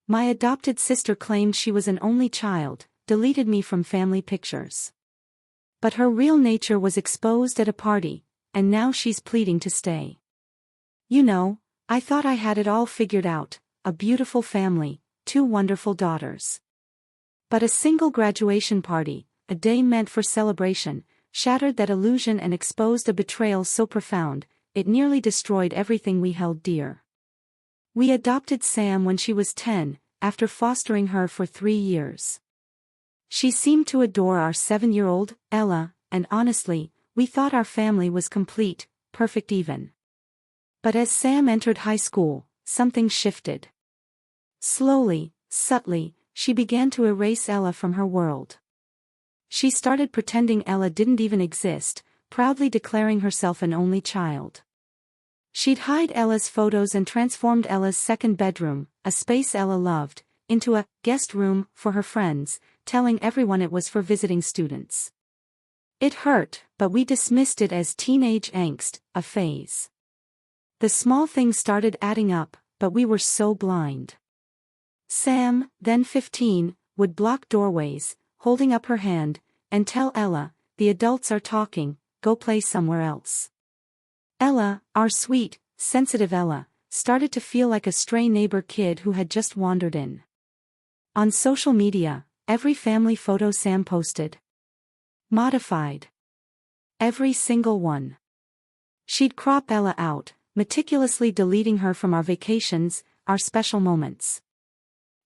My adopted sister claimed she was an only child, deleted me from family pictures. But her real nature was exposed at a party, and now she's pleading to stay. You know, I thought I had it all figured out, a beautiful family, 2 wonderful daughters. But a single graduation party, a day meant for celebration, shattered that illusion and exposed a betrayal so profound, it nearly destroyed everything we held dear. We adopted Sam when she was 10, after fostering her for 3 years. She seemed to adore our 7-year-old, Ella, and honestly, we thought our family was complete, perfect even. But as Sam entered high school, something shifted. Slowly, subtly, she began to erase Ella from her world. She started pretending Ella didn't even exist, proudly declaring herself an only child. She'd hide Ella's photos and transformed Ella's second bedroom, a space Ella loved, into a guest room for her friends, telling everyone it was for visiting students. It hurt, but we dismissed it as teenage angst, a phase. The small things started adding up, but we were so blind. Sam, then 15, would block doorways, holding up her hand, and tell Ella, "The adults are talking, go play somewhere else." Ella, our sweet, sensitive Ella, started to feel like a stray neighbor kid who had just wandered in. On social media, every family photo Sam posted. Modified. Every single one. She'd crop Ella out, meticulously deleting her from our vacations, our special moments.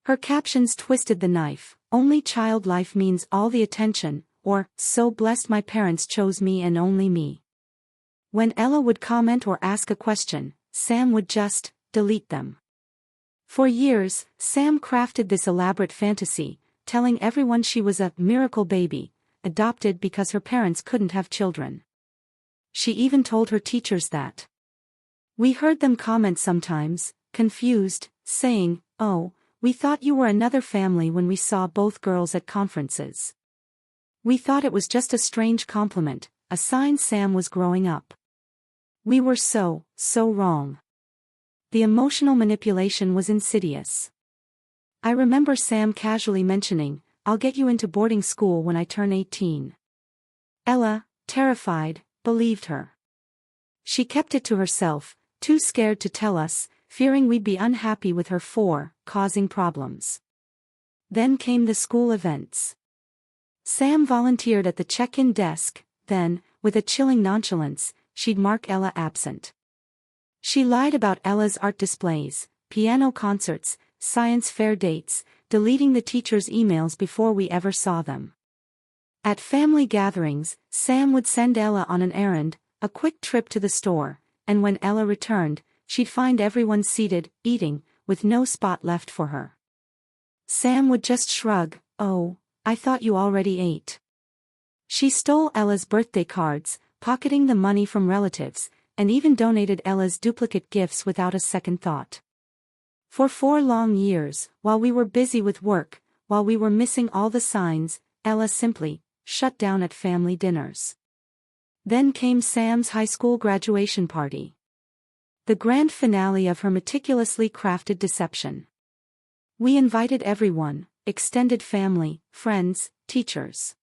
Her captions twisted the knife, "Only child life means all the attention," or, "So blessed my parents chose me and only me." When Ella would comment or ask a question, Sam would just delete them. For years, Sam crafted this elaborate fantasy, telling everyone she was a miracle baby, adopted because her parents couldn't have children. She even told her teachers that. We heard them comment sometimes, confused, saying, "Oh, we thought you were another family when we saw both girls at conferences. We thought it was just a strange compliment, a sign Sam was growing up." We were so wrong. The emotional manipulation was insidious. I remember Sam casually mentioning, "I'll get you into boarding school when I turn 18. Ella, terrified, believed her. She kept it to herself, too scared to tell us, fearing we'd be unhappy with her for causing problems. Then came the school events. Sam volunteered at the check-in desk, then, with a chilling nonchalance, she'd mark Ella absent. She lied about Ella's art displays, piano concerts, science fair dates, deleting the teachers' emails before we ever saw them. At family gatherings, Sam would send Ella on an errand, a quick trip to the store, and when Ella returned, she'd find everyone seated, eating, with no spot left for her. Sam would just shrug, "Oh, I thought you already ate." She stole Ella's birthday cards, pocketing the money from relatives, and even donated Ella's duplicate gifts without a second thought. For 4 long years, while we were busy with work, while we were missing all the signs, Ella simply shut down at family dinners. Then came Sam's high school graduation party. The grand finale of her meticulously crafted deception. We invited everyone, extended family, friends, teachers.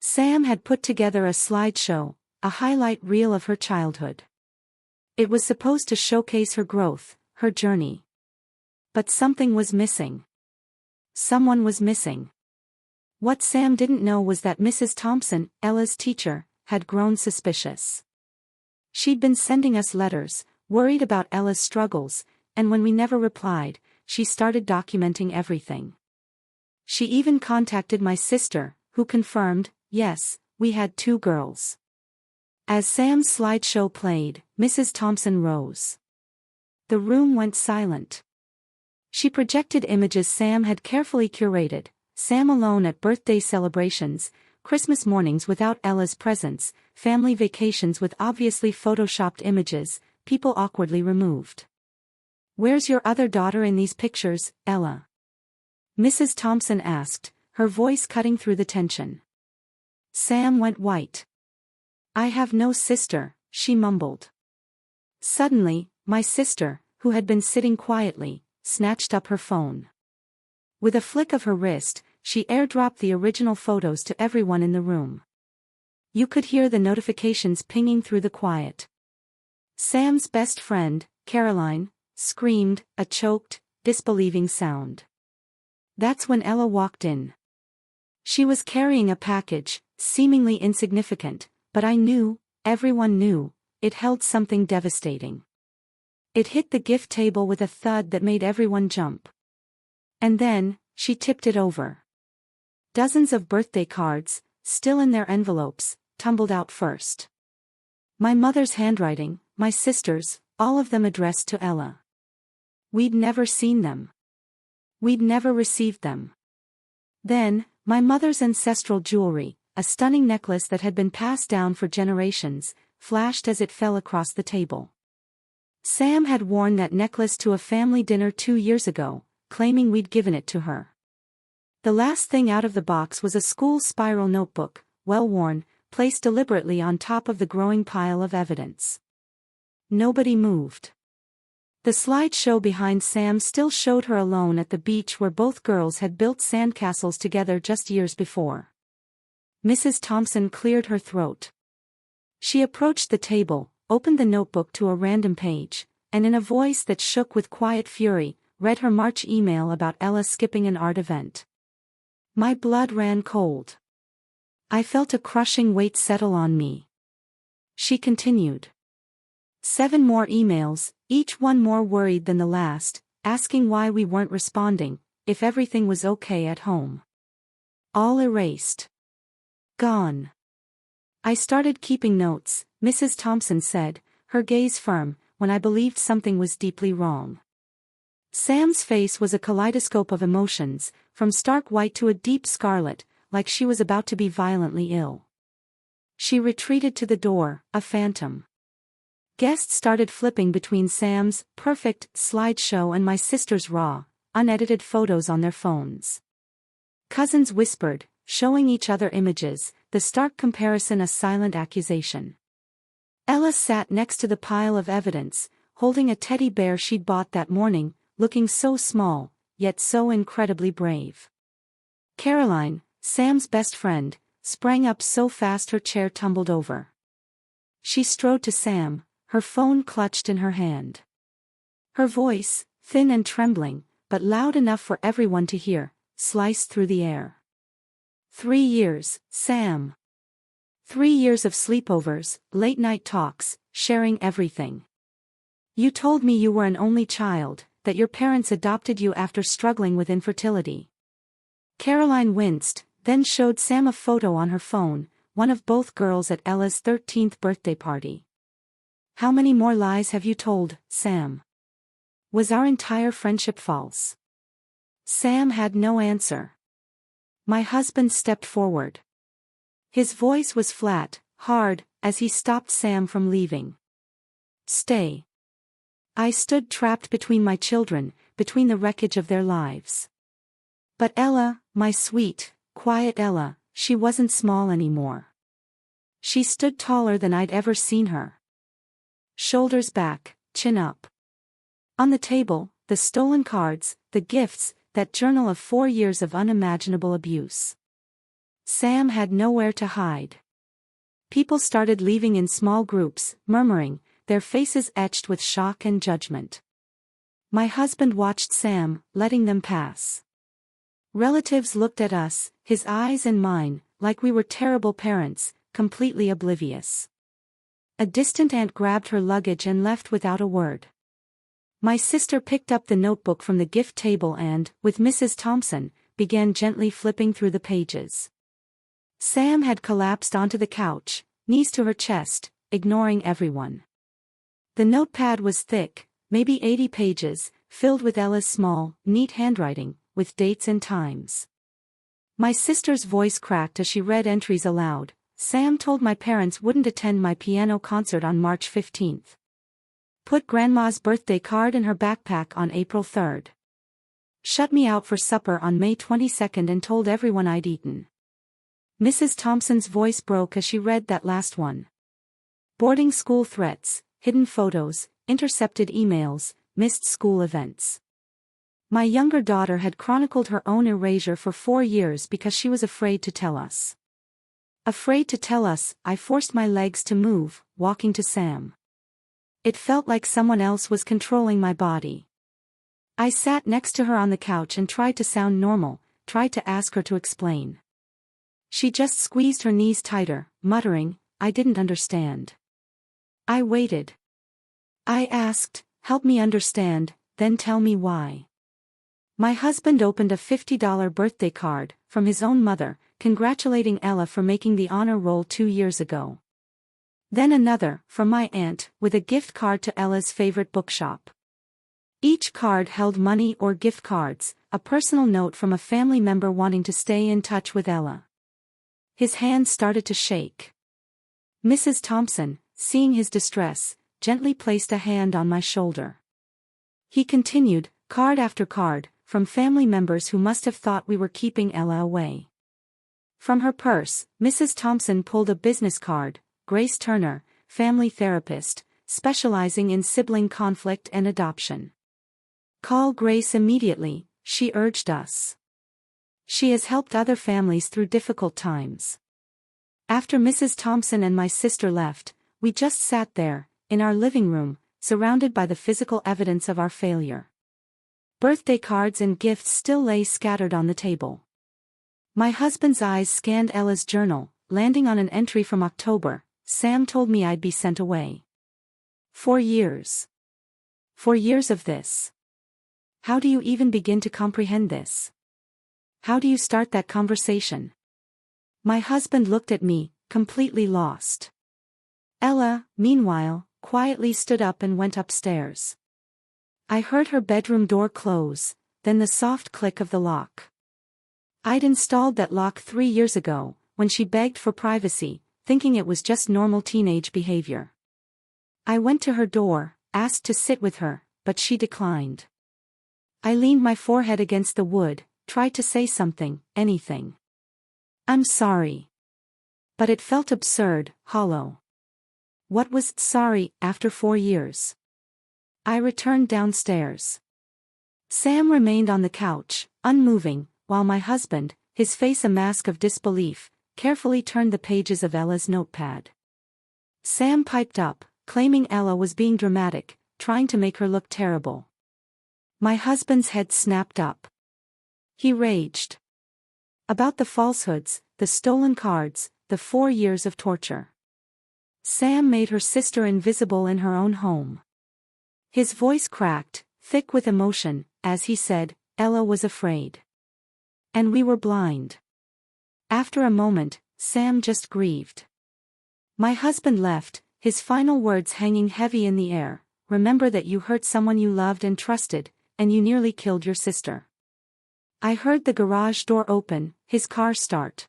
Sam had put together a slideshow, a highlight reel of her childhood. It was supposed to showcase her growth, her journey. But something was missing. Someone was missing. What Sam didn't know was that Mrs. Thompson, Ella's teacher, had grown suspicious. She'd been sending us letters, worried about Ella's struggles, and when we never replied, she started documenting everything. She even contacted my sister, who confirmed, yes, we had 2 girls. As Sam's slideshow played, Mrs. Thompson rose. The room went silent. She projected images Sam had carefully curated, Sam alone at birthday celebrations, Christmas mornings without Ella's presence, family vacations with obviously photoshopped images, people awkwardly removed. "Where's your other daughter in these pictures, Ella?" Mrs. Thompson asked, her voice cutting through the tension. Sam went white. "I have no sister," she mumbled. Suddenly, my sister, who had been sitting quietly, snatched up her phone. With a flick of her wrist, she airdropped the original photos to everyone in the room. You could hear the notifications pinging through the quiet. Sam's best friend, Caroline, screamed, a choked, disbelieving sound. That's when Ella walked in. She was carrying a package, seemingly insignificant, but I knew, everyone knew, it held something devastating. It hit the gift table with a thud that made everyone jump. And then, she tipped it over. Dozens of birthday cards, still in their envelopes, tumbled out first. My mother's handwriting, my sister's, all of them addressed to Ella. We'd never seen them. We'd never received them. Then, my mother's ancestral jewelry, a stunning necklace that had been passed down for generations, flashed as it fell across the table. Sam had worn that necklace to a family dinner 2 years ago, claiming we'd given it to her. The last thing out of the box was a school spiral notebook, well-worn, placed deliberately on top of the growing pile of evidence. Nobody moved. The slideshow behind Sam still showed her alone at the beach where both girls had built sandcastles together just years before. Mrs. Thompson cleared her throat. She approached the table, opened the notebook to a random page, and in a voice that shook with quiet fury, read her March email about Ella skipping an art event. My blood ran cold. I felt a crushing weight settle on me. She continued. 7 more emails, each one more worried than the last, asking why we weren't responding, if everything was okay at home. All erased. Gone. I started keeping notes, Mrs. Thompson said, her gaze firm, when I believed something was deeply wrong. Sam's face was a kaleidoscope of emotions, from stark white to a deep scarlet, like she was about to be violently ill. She retreated to the door, a phantom. Guests started flipping between Sam's perfect slideshow and my sister's raw, unedited photos on their phones. Cousins whispered, showing each other images, the stark comparison a silent accusation. Ella sat next to the pile of evidence, holding a teddy bear she'd bought that morning, looking so small, yet so incredibly brave. Caroline, Sam's best friend, sprang up so fast her chair tumbled over. She strode to Sam, her phone clutched in her hand. Her voice, thin and trembling, but loud enough for everyone to hear, sliced through the air. 3 years, Sam. 3 years of sleepovers, late-night talks, sharing everything. You told me you were an only child, that your parents adopted you after struggling with infertility. Caroline winced, then showed Sam a photo on her phone, one of both girls at Ella's 13th birthday party. How many more lies have you told, Sam? Was our entire friendship false? Sam had no answer. My husband stepped forward. His voice was flat, hard, as he stopped Sam from leaving. Stay. I stood trapped between my children, between the wreckage of their lives. But Ella, my sweet, quiet Ella, she wasn't small anymore. She stood taller than I'd ever seen her. Shoulders back, chin up. On the table, the stolen cards, the gifts, that journal of 4 years of unimaginable abuse. Sam had nowhere to hide. People started leaving in small groups, murmuring, their faces etched with shock and judgment. My husband watched Sam, letting them pass. Relatives looked at us, his eyes and mine, like we were terrible parents, completely oblivious. A distant aunt grabbed her luggage and left without a word. My sister picked up the notebook from the gift table and, with Mrs. Thompson, began gently flipping through the pages. Sam had collapsed onto the couch, knees to her chest, ignoring everyone. The notepad was thick, maybe 80 pages, filled with Ella's small, neat handwriting, with dates and times. My sister's voice cracked as she read entries aloud. Sam told my parents wouldn't attend my piano concert on March 15th. Put Grandma's birthday card in her backpack on April 3rd. Shut me out for supper on May 22nd and told everyone I'd eaten. Mrs. Thompson's voice broke as she read that last one. Boarding school threats, hidden photos, intercepted emails, missed school events. My younger daughter had chronicled her own erasure for 4 years because she was afraid to tell us. Afraid to tell us, I forced my legs to move, walking to Sam. It felt like someone else was controlling my body. I sat next to her on the couch and tried to sound normal, tried to ask her to explain. She just squeezed her knees tighter, muttering, "I didn't understand." I waited. I asked, "Help me understand, then tell me why." My husband opened a $50 birthday card, from his own mother, congratulating Ella for making the honor roll 2 years ago. Then another, from my aunt, with a gift card to Ella's favorite bookshop. Each card held money or gift cards, a personal note from a family member wanting to stay in touch with Ella. His hand started to shake. Mrs. Thompson, seeing his distress, gently placed a hand on my shoulder. He continued, card after card, from family members who must have thought we were keeping Ella away. From her purse, Mrs. Thompson pulled a business card, Grace Turner, family therapist, specializing in sibling conflict and adoption. "Call Grace immediately," she urged us. "She has helped other families through difficult times." After Mrs. Thompson and my sister left, we just sat there, in our living room, surrounded by the physical evidence of our failure. Birthday cards and gifts still lay scattered on the table. My husband's eyes scanned Ella's journal, landing on an entry from October. "Sam told me I'd be sent away. 4 years. 4 years of this. How do you even begin to comprehend this? How do you start that conversation?" My husband looked at me, completely lost. Ella, meanwhile, quietly stood up and went upstairs. I heard her bedroom door close, then the soft click of the lock. I'd installed that lock 3 years ago, when she begged for privacy, thinking it was just normal teenage behavior. I went to her door, asked to sit with her, but she declined. I leaned my forehead against the wood, tried to say something, anything. "I'm sorry." But it felt absurd, hollow. What was sorry after 4 years? I returned downstairs. Sam remained on the couch, unmoving, while my husband, his face a mask of disbelief, carefully turned the pages of Ella's notepad. Sam piped up, claiming Ella was being dramatic, trying to make her look terrible. My husband's head snapped up. He raged. About the falsehoods, the stolen cards, the 4 years of torture. Sam made her sister invisible in her own home. His voice cracked, thick with emotion, as he said, "Ella was afraid. And we were blind." After a moment, Sam just grieved. My husband left, his final words hanging heavy in the air. "Remember that you hurt someone you loved and trusted, and you nearly killed your sister." I heard the garage door open, his car start.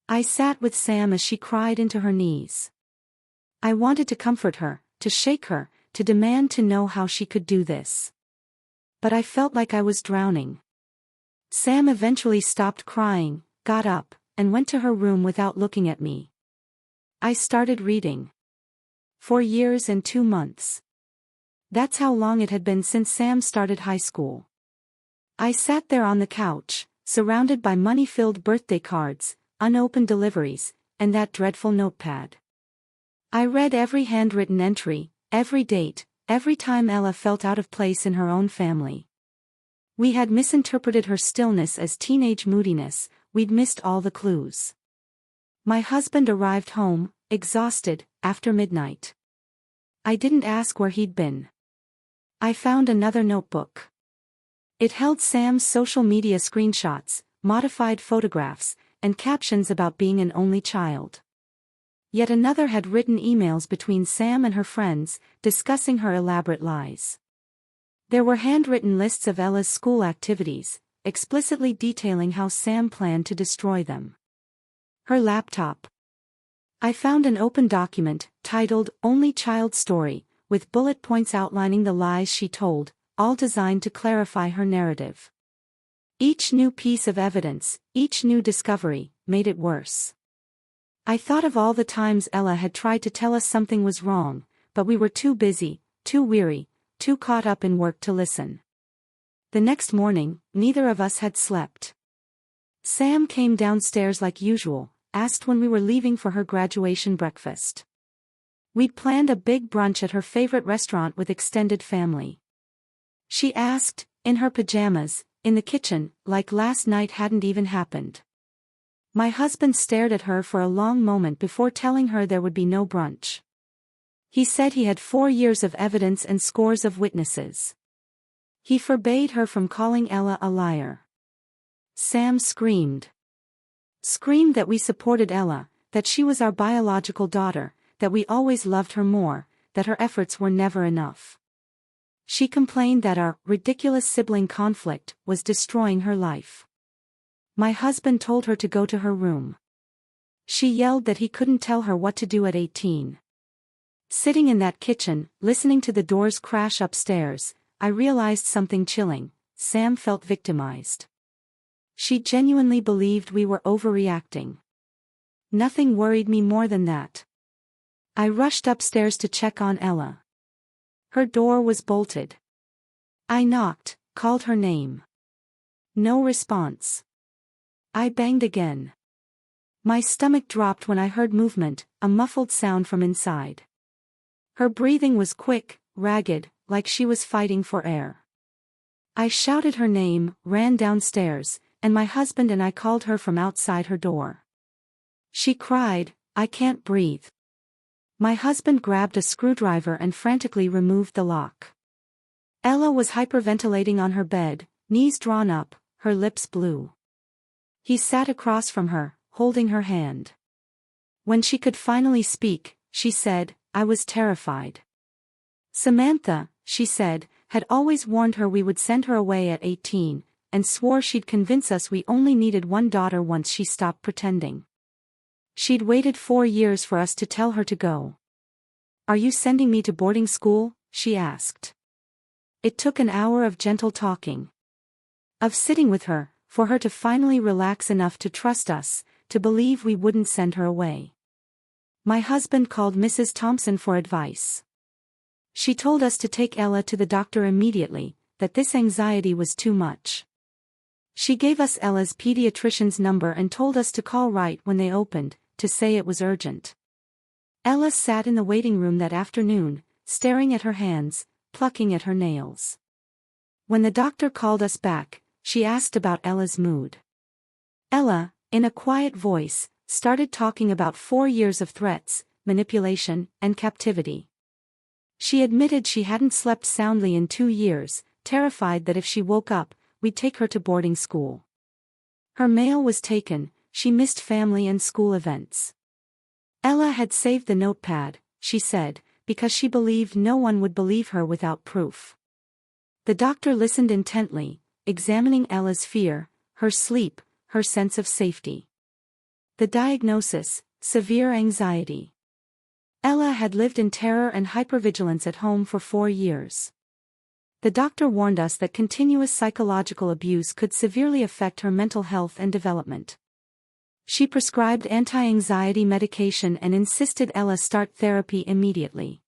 I sat with Sam as she cried into her knees. I wanted to comfort her, to shake her, to demand to know how she could do this. But I felt like I was drowning. Sam eventually stopped crying, got up, and went to her room without looking at me. I started reading. 4 years and 2 months. That's how long it had been since Sam started high school. I sat there on the couch, surrounded by money-filled birthday cards, unopened deliveries, and that dreadful notepad. I read every handwritten entry, every date, every time Ella felt out of place in her own family. We had misinterpreted her stillness as teenage moodiness, we'd missed all the clues. My husband arrived home, exhausted, after midnight. I didn't ask where he'd been. I found another notebook. It held Sam's social media screenshots, modified photographs, and captions about being an only child. Yet another had written emails between Sam and her friends, discussing her elaborate lies. There were handwritten lists of Ella's school activities, explicitly detailing how Sam planned to destroy them. Her laptop. I found an open document, titled Only Child Story, with bullet points outlining the lies she told, all designed to clarify her narrative. Each new piece of evidence, each new discovery, made it worse. I thought of all the times Ella had tried to tell us something was wrong, but we were too busy, too weary, too caught up in work to listen. The next morning, neither of us had slept. Sam came downstairs like usual, asked when we were leaving for her graduation breakfast. We'd planned a big brunch at her favorite restaurant with extended family. She asked, in her pajamas, in the kitchen, like last night hadn't even happened. My husband stared at her for a long moment before telling her there would be no brunch. He said he had 4 years of evidence and scores of witnesses. He forbade her from calling Ella a liar. Sam screamed. Screamed that we supported Ella, that she was our biological daughter, that we always loved her more, that her efforts were never enough. She complained that our ridiculous sibling conflict was destroying her life. My husband told her to go to her room. She yelled that he couldn't tell her what to do at 18. Sitting in that kitchen, listening to the doors crash upstairs, I realized something chilling. Sam felt victimized. She genuinely believed we were overreacting. Nothing worried me more than that. I rushed upstairs to check on Ella. Her door was bolted. I knocked, called her name. No response. I banged again. My stomach dropped when I heard movement, a muffled sound from inside. Her breathing was quick, ragged, like she was fighting for air. I shouted her name, ran downstairs, and my husband and I called her from outside her door. She cried, "I can't breathe." My husband grabbed a screwdriver and frantically removed the lock. Ella was hyperventilating on her bed, knees drawn up, her lips blue. He sat across from her, holding her hand. When she could finally speak, she said, "I was terrified." Samantha, she said, had always warned her we would send her away at 18, and swore she'd convince us we only needed one daughter once she stopped pretending. She'd waited 4 years for us to tell her to go. "Are you sending me to boarding school?" she asked. It took an hour of gentle talking. Of sitting with her, for her to finally relax enough to trust us, to believe we wouldn't send her away. My husband called Mrs. Thompson for advice. She told us to take Ella to the doctor immediately, that this anxiety was too much. She gave us Ella's pediatrician's number and told us to call right when they opened, to say it was urgent. Ella sat in the waiting room that afternoon, staring at her hands, plucking at her nails. When the doctor called us back, she asked about Ella's mood. Ella, in a quiet voice, started talking about 4 years of threats, manipulation, and captivity. She admitted she hadn't slept soundly in 2 years, terrified that if she woke up, we'd take her to boarding school. Her mail was taken, she missed family and school events. Ella had saved the notepad, she said, because she believed no one would believe her without proof. The doctor listened intently, examining Ella's fear, her sleep, her sense of safety. The diagnosis: severe anxiety. Ella had lived in terror and hypervigilance at home for 4 years. The doctor warned us that continuous psychological abuse could severely affect her mental health and development. She prescribed anti-anxiety medication and insisted Ella start therapy immediately.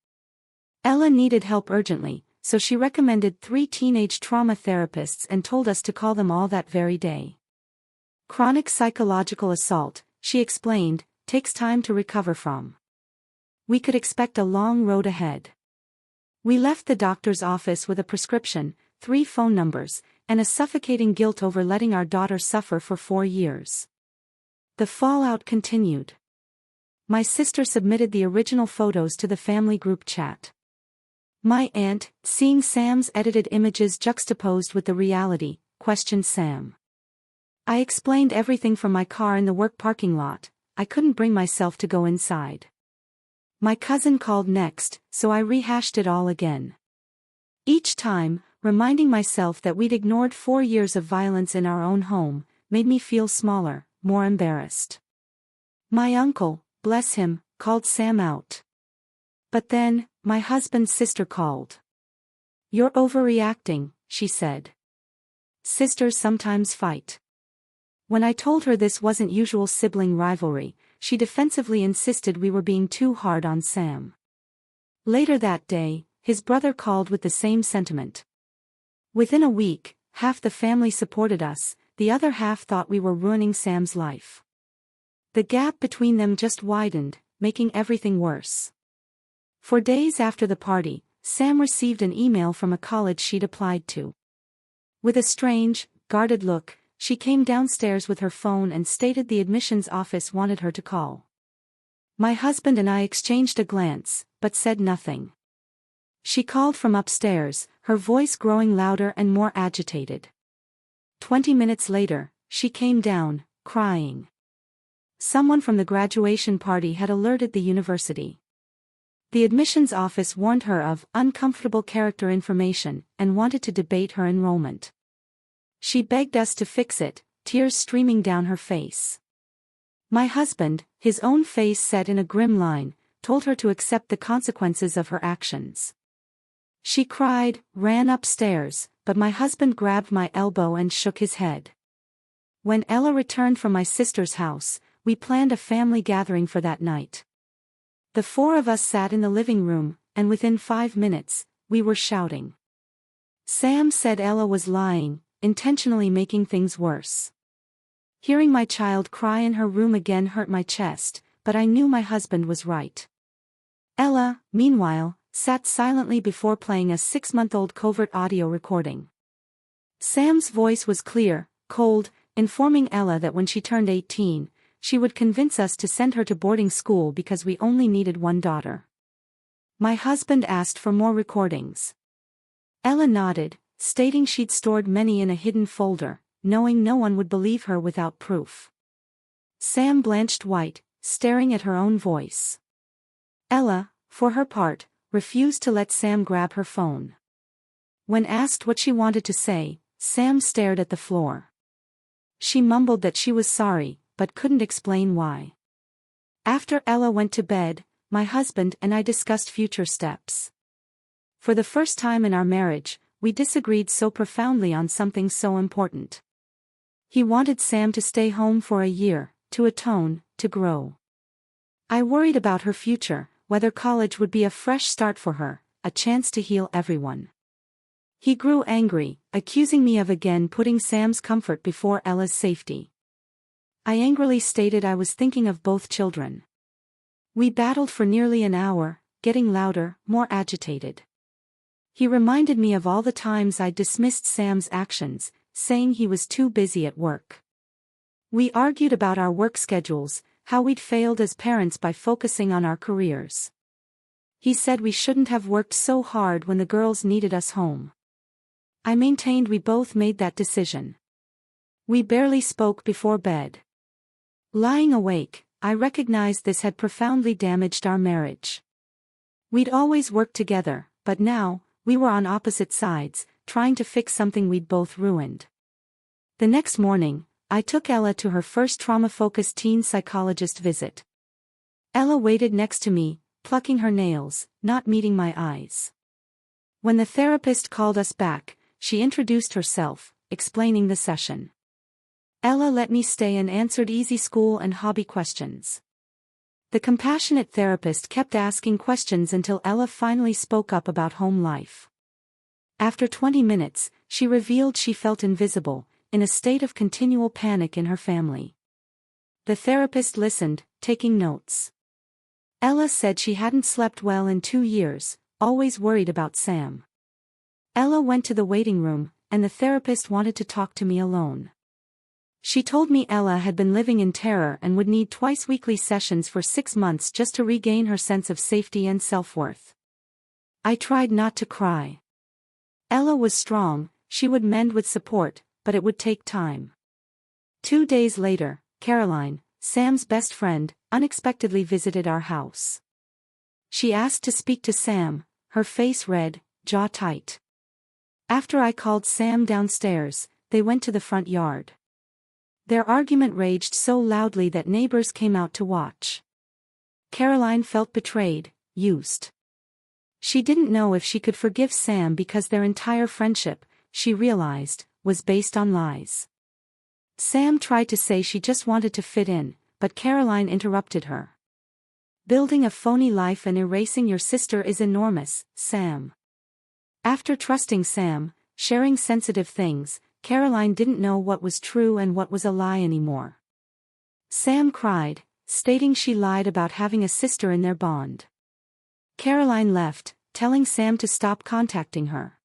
Ella needed help urgently, so she recommended 3 teenage trauma therapists and told us to call them all that very day. Chronic psychological assault, she explained, takes time to recover from. We could expect a long road ahead. We left the doctor's office with a prescription, 3 phone numbers, and a suffocating guilt over letting our daughter suffer for 4 years. The fallout continued. My sister submitted the original photos to the family group chat. My aunt, seeing Sam's edited images juxtaposed with the reality, questioned Sam. I explained everything from my car in the work parking lot. I couldn't bring myself to go inside. My cousin called next, so I rehashed it all again. Each time, reminding myself that we'd ignored 4 years of violence in our own home, made me feel smaller, more embarrassed. My uncle, bless him, called Sam out. But then, my husband's sister called. "You're overreacting," she said. Sisters sometimes fight. When I told her this wasn't usual sibling rivalry, she defensively insisted we were being too hard on Sam. Later that day, his brother called with the same sentiment. Within a week, half the family supported us, the other half thought we were ruining Sam's life. The gap between them just widened, making everything worse. For days after the party, Sam received an email from a college she'd applied to. With a strange, guarded look, she came downstairs with her phone and stated the admissions office wanted her to call. My husband and I exchanged a glance, but said nothing. She called from upstairs, her voice growing louder and more agitated. 20 minutes later, she came down, crying. Someone from the graduation party had alerted the university. The admissions office warned her of uncomfortable character information and wanted to debate her enrollment. She begged us to fix it, tears streaming down her face. My husband, his own face set in a grim line, told her to accept the consequences of her actions. She cried, ran upstairs, but my husband grabbed my elbow and shook his head. When Ella returned from my sister's house, we planned a family gathering for that night. The four of us sat in the living room, and within 5 minutes, we were shouting. Sam said Ella was lying, intentionally making things worse. Hearing my child cry in her room again hurt my chest, but I knew my husband was right. Ella, meanwhile, sat silently before playing a 6-month-old covert audio recording. Sam's voice was clear, cold, informing Ella that when she turned 18, she would convince us to send her to boarding school because we only needed one daughter. My husband asked for more recordings. Ella nodded, stating she'd stored many in a hidden folder, knowing no one would believe her without proof. Sam blanched white, staring at her own voice. Ella, for her part, refused to let Sam grab her phone. When asked what she wanted to say, Sam stared at the floor. She mumbled that she was sorry, but couldn't explain why. After Ella went to bed, my husband and I discussed future steps. For the first time in our marriage, we disagreed so profoundly on something so important. He wanted Sam to stay home for a year, to atone, to grow. I worried about her future, whether college would be a fresh start for her, a chance to heal everyone. He grew angry, accusing me of again putting Sam's comfort before Ella's safety. I angrily stated I was thinking of both children. We battled for nearly an hour, getting louder, more agitated. He reminded me of all the times I'd dismissed Sam's actions, saying he was too busy at work. We argued about our work schedules, how we'd failed as parents by focusing on our careers. He said we shouldn't have worked so hard when the girls needed us home. I maintained we both made that decision. We barely spoke before bed. Lying awake, I recognized this had profoundly damaged our marriage. We'd always worked together, but now, we were on opposite sides, trying to fix something we'd both ruined. The next morning, I took Ella to her first trauma-focused teen psychologist visit. Ella waited next to me, plucking her nails, not meeting my eyes. When the therapist called us back, she introduced herself, explaining the session. Ella let me stay and answered easy school and hobby questions. The compassionate therapist kept asking questions until Ella finally spoke up about home life. After 20 minutes, she revealed she felt invisible, in a state of continual panic in her family. The therapist listened, taking notes. Ella said she hadn't slept well in 2 years, always worried about Sam. Ella went to the waiting room, and the therapist wanted to talk to me alone. She told me Ella had been living in terror and would need twice-weekly sessions for 6 months just to regain her sense of safety and self-worth. I tried not to cry. Ella was strong, she would mend with support, but it would take time. 2 days later, Caroline, Sam's best friend, unexpectedly visited our house. She asked to speak to Sam, her face red, jaw tight. After I called Sam downstairs, they went to the front yard. Their argument raged so loudly that neighbors came out to watch. Caroline felt betrayed, used. She didn't know if she could forgive Sam because their entire friendship, she realized, was based on lies. Sam tried to say she just wanted to fit in, but Caroline interrupted her. Building a phony life and erasing your sister is enormous, Sam. After trusting Sam, sharing sensitive things, Caroline didn't know what was true and what was a lie anymore. Sam cried, stating she lied about having a sister in their bond. Caroline left, telling Sam to stop contacting her.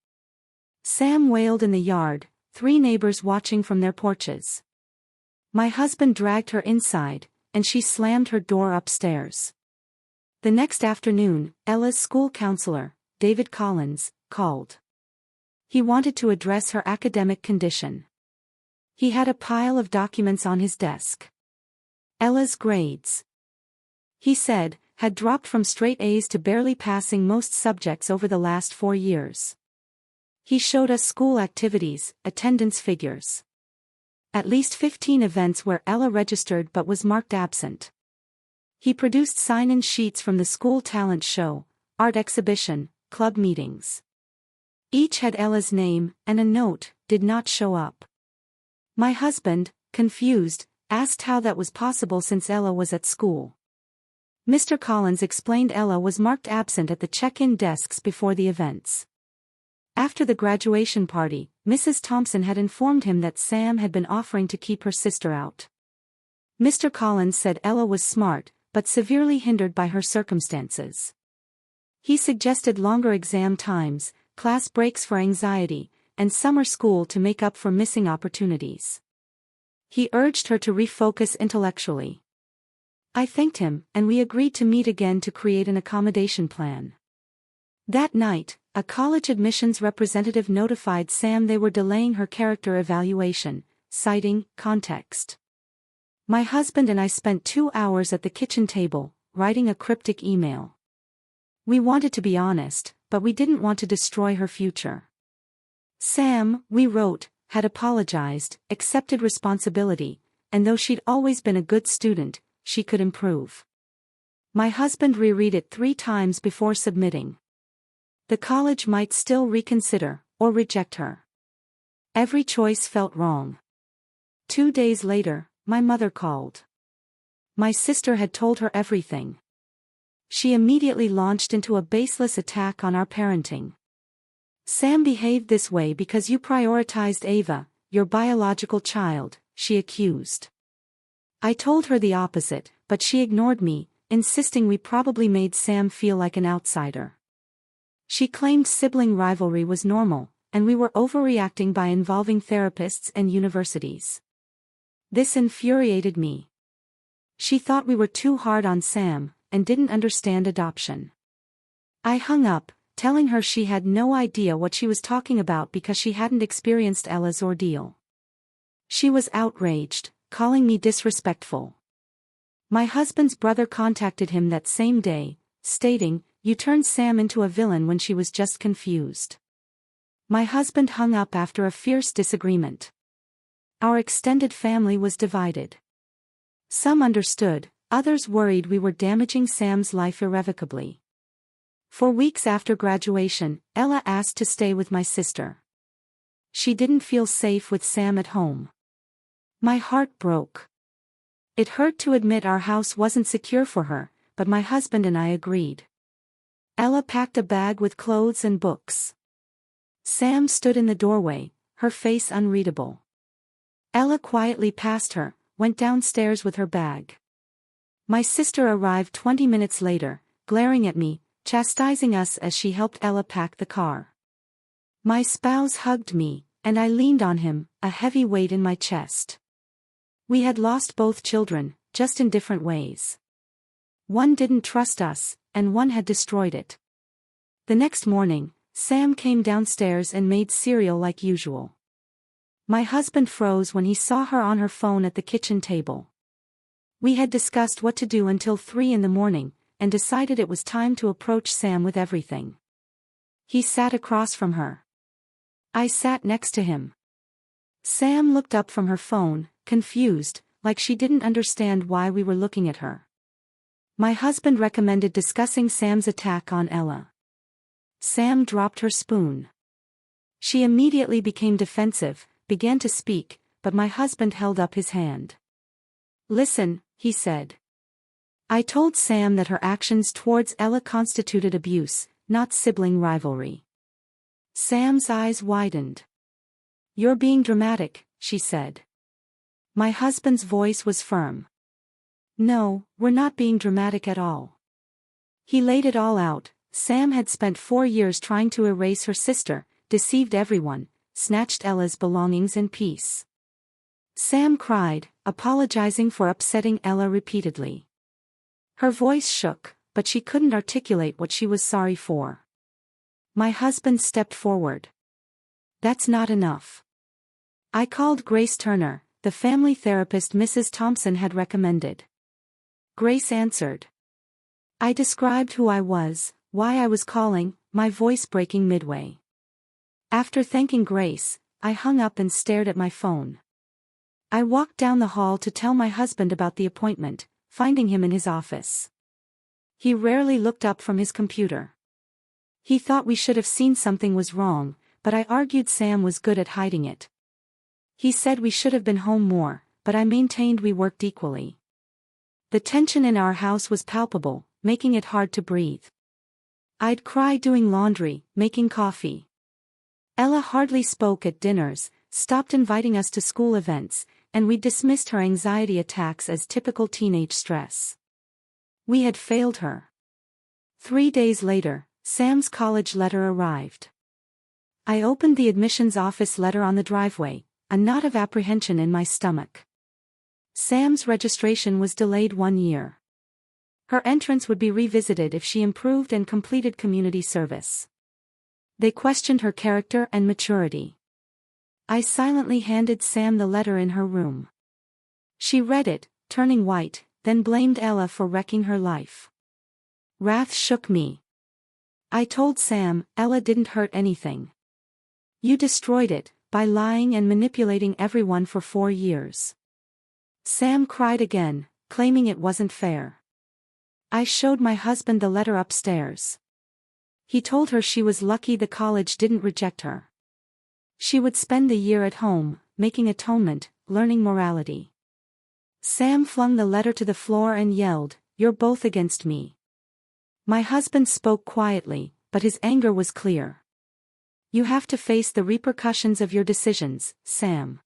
Sam wailed in the yard, 3 neighbors watching from their porches. My husband dragged her inside, and she slammed her door upstairs. The next afternoon, Ella's school counselor, David Collins, called. He wanted to address her academic condition. He had a pile of documents on his desk. Ella's grades, he said, had dropped from straight A's to barely passing most subjects over the last 4 years. He showed us school activities, attendance figures. At least 15 events where Ella registered but was marked absent. He produced sign-in sheets from the school talent show, art exhibition, club meetings. Each had Ella's name, and a note, "Did not show up." My husband, confused, asked how that was possible since Ella was at school. Mr. Collins explained Ella was marked absent at the check-in desks before the events. After the graduation party, Mrs. Thompson had informed him that Sam had been offering to keep her sister out. Mr. Collins said Ella was smart, but severely hindered by her circumstances. He suggested longer exam times, class breaks for anxiety, and summer school to make up for missing opportunities. He urged her to refocus intellectually. I thanked him, and we agreed to meet again to create an accommodation plan. That night, a college admissions representative notified Sam they were delaying her character evaluation, citing context. My husband and I spent 2 hours at the kitchen table, writing a cryptic email. We wanted to be honest, but we didn't want to destroy her future. Sam, we wrote, had apologized, accepted responsibility, and though she'd always been a good student, she could improve. My husband reread it 3 times before submitting. The college might still reconsider, or reject her. Every choice felt wrong. 2 days later, my mother called. My sister had told her everything. She immediately launched into a baseless attack on our parenting. Sam behaved this way because you prioritized Ava, your biological child, she accused. I told her the opposite, but she ignored me, insisting we probably made Sam feel like an outsider. She claimed sibling rivalry was normal, and we were overreacting by involving therapists and universities. This infuriated me. She thought we were too hard on Sam, and didn't understand adoption. I hung up, telling her she had no idea what she was talking about because she hadn't experienced Ella's ordeal. She was outraged, calling me disrespectful. My husband's brother contacted him that same day, stating, "You turned Sam into a villain when she was just confused." My husband hung up after a fierce disagreement. Our extended family was divided. Some understood, others worried we were damaging Sam's life irrevocably. For weeks after graduation, Ella asked to stay with my sister. She didn't feel safe with Sam at home. My heart broke. It hurt to admit our house wasn't secure for her, but my husband and I agreed. Ella packed a bag with clothes and books. Sam stood in the doorway, her face unreadable. Ella quietly passed her, went downstairs with her bag. My sister arrived 20 minutes later, glaring at me, chastising us as she helped Ella pack the car. My spouse hugged me, and I leaned on him, a heavy weight in my chest. We had lost both children, just in different ways. One didn't trust us, and one had destroyed it. The next morning, Sam came downstairs and made cereal like usual. My husband froze when he saw her on her phone at the kitchen table. We had discussed what to do until 3 in the morning, and decided it was time to approach Sam with everything. He sat across from her. I sat next to him. Sam looked up from her phone, confused, like she didn't understand why we were looking at her. My husband recommended discussing Sam's attack on Ella. Sam dropped her spoon. She immediately became defensive, began to speak, but my husband held up his hand. "Listen," he said. I told Sam that her actions towards Ella constituted abuse, not sibling rivalry. Sam's eyes widened. You're being dramatic, she said. My husband's voice was firm. No, we're not being dramatic at all. He laid it all out. Sam had spent 4 years trying to erase her sister, deceived everyone, snatched Ella's belongings and peace. Sam cried, apologizing for upsetting Ella repeatedly. Her voice shook, but she couldn't articulate what she was sorry for. My husband stepped forward. That's not enough. I called Grace Turner, the family therapist Mrs. Thompson had recommended. Grace answered. I described who I was, why I was calling, my voice breaking midway. After thanking Grace, I hung up and stared at my phone. I walked down the hall to tell my husband about the appointment, finding him in his office. He rarely looked up from his computer. He thought we should have seen something was wrong, but I argued Sam was good at hiding it. He said we should have been home more, but I maintained we worked equally. The tension in our house was palpable, making it hard to breathe. I'd cry doing laundry, making coffee. Ella hardly spoke at dinners, stopped inviting us to school events, and we dismissed her anxiety attacks as typical teenage stress. We had failed her. 3 days later, Sam's college letter arrived. I opened the admissions office letter on the driveway, a knot of apprehension in my stomach. Sam's registration was delayed 1 year. Her entrance would be revisited if she improved and completed community service. They questioned her character and maturity. I silently handed Sam the letter in her room. She read it, turning white, then blamed Ella for wrecking her life. Wrath shook me. I told Sam, Ella didn't hurt anything. You destroyed it, by lying and manipulating everyone for 4 years. Sam cried again, claiming it wasn't fair. I showed my husband the letter upstairs. He told her she was lucky the college didn't reject her. She would spend the year at home, making atonement, learning morality. Sam flung the letter to the floor and yelled, "You're both against me." My husband spoke quietly, but his anger was clear. You have to face the repercussions of your decisions, Sam.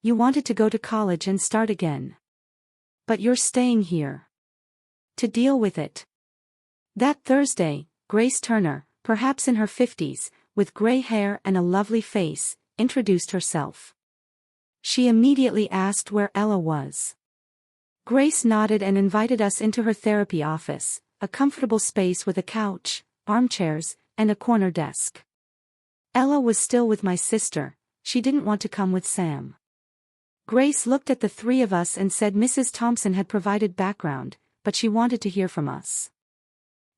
You wanted to go to college and start again. But you're staying here. To deal with it. That Thursday, Grace Turner, perhaps in her 50s, with gray hair and a lovely face, introduced herself. She immediately asked where Ella was. Grace nodded and invited us into her therapy office, a comfortable space with a couch, armchairs, and a corner desk. Ella was still with my sister, she didn't want to come with Sam. Grace looked at the 3 of us and said Mrs. Thompson had provided background, but she wanted to hear from us.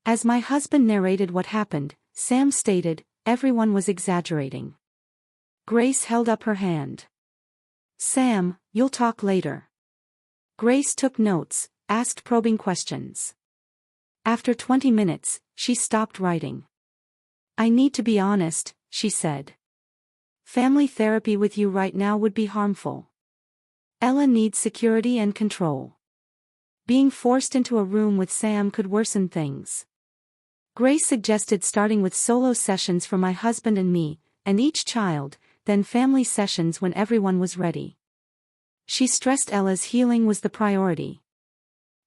As my husband narrated what happened, Sam stated, everyone was exaggerating. Grace held up her hand. Sam, you'll talk later. Grace took notes, asked probing questions. After 20 minutes, she stopped writing. I need to be honest, she said. Family therapy with you right now would be harmful. Ella needs security and control. Being forced into a room with Sam could worsen things. Grace suggested starting with solo sessions for my husband and me, and each child, then family sessions when everyone was ready. She stressed Ella's healing was the priority.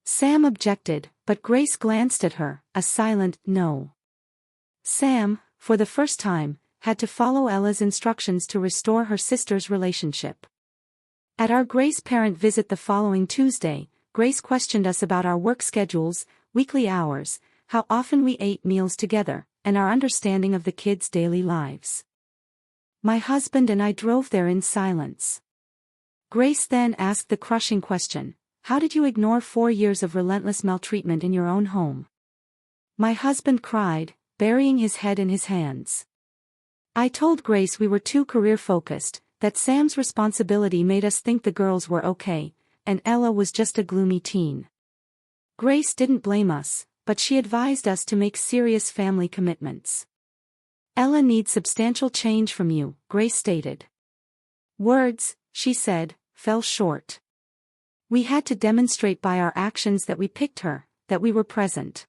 Sam objected, but Grace glanced at her, a silent no. Sam, for the first time, had to follow Ella's instructions to restore her sister's relationship. At our Grace parent visit the following Tuesday, Grace questioned us about our work schedules, weekly hours, how often we ate meals together, and our understanding of the kids' daily lives. My husband and I drove there in silence. Grace then asked the crushing question, how did you ignore 4 years of relentless maltreatment in your own home? My husband cried, burying his head in his hands. I told Grace we were too career-focused, that Sam's responsibility made us think the girls were okay, and Ella was just a gloomy teen. Grace didn't blame us, but she advised us to make serious family commitments. Ella needs substantial change from you, Grace stated. Words, she said, fell short. We had to demonstrate by our actions that we picked her, that we were present.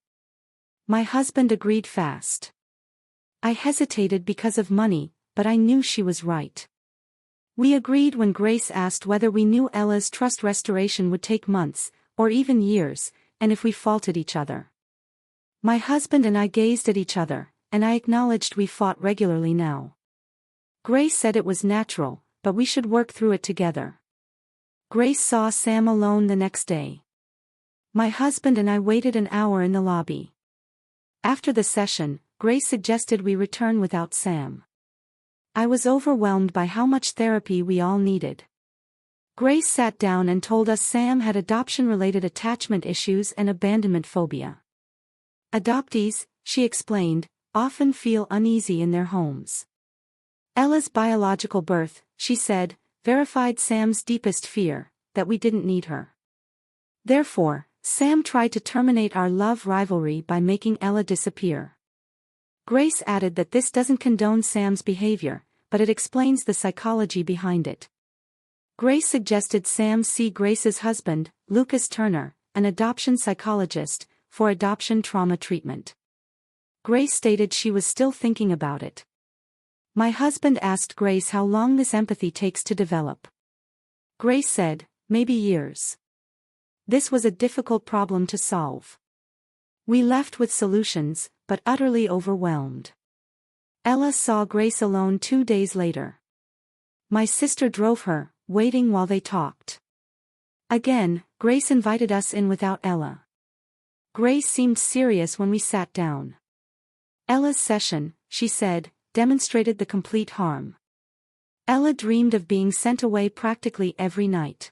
My husband agreed fast. I hesitated because of money, but I knew she was right. We agreed when Grace asked whether we knew Ella's trust restoration would take months, or even years, and if we faulted each other. My husband and I gazed at each other, and I acknowledged we fought regularly now. Grace said it was natural, but we should work through it together. Grace saw Sam alone the next day. My husband and I waited an hour in the lobby. After the session, Grace suggested we return without Sam. I was overwhelmed by how much therapy we all needed. Grace sat down and told us Sam had adoption-related attachment issues and abandonment phobia. Adoptees, she explained, often feel uneasy in their homes. Ella's biological birth, she said, verified Sam's deepest fear, that we didn't need her. Therefore, Sam tried to terminate our love rivalry by making Ella disappear. Grace added that this doesn't condone Sam's behavior, but it explains the psychology behind it. Grace suggested Sam see Grace's husband, Lucas Turner, an adoption psychologist, for adoption trauma treatment. Grace stated she was still thinking about it. My husband asked Grace how long this empathy takes to develop. Grace said, maybe years. This was a difficult problem to solve. We left with solutions, but utterly overwhelmed. Ella saw Grace alone 2 days later. My sister drove her, waiting while they talked. Again, Grace invited us in without Ella. Grace seemed serious when we sat down. Ella's session, she said, demonstrated the complete harm. Ella dreamed of being sent away practically every night.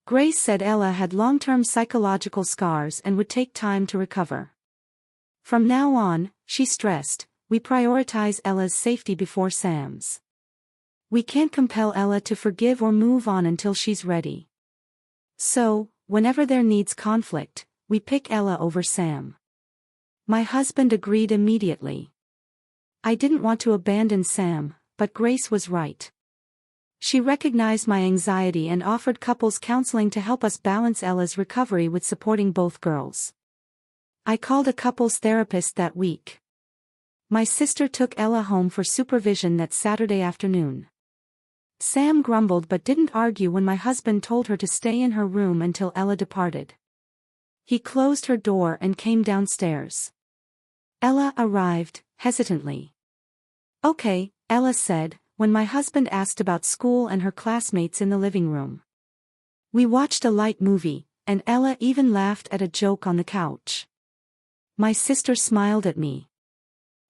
Grace said Ella had long-term psychological scars and would take time to recover. From now on, she stressed, we prioritize Ella's safety before Sam's. We can't compel Ella to forgive or move on until she's ready. So, whenever there needs conflict, we pick Ella over Sam. My husband agreed immediately. I didn't want to abandon Sam, but Grace was right. She recognized my anxiety and offered couples counseling to help us balance Ella's recovery with supporting both girls. I called a couples therapist that week. My sister took Ella home for supervision that Saturday afternoon. Sam grumbled but didn't argue when my husband told her to stay in her room until Ella departed. He closed her door and came downstairs. Ella arrived, hesitantly. Okay, Ella said, when my husband asked about school and her classmates in the living room. We watched a light movie, and Ella even laughed at a joke on the couch. My sister smiled at me.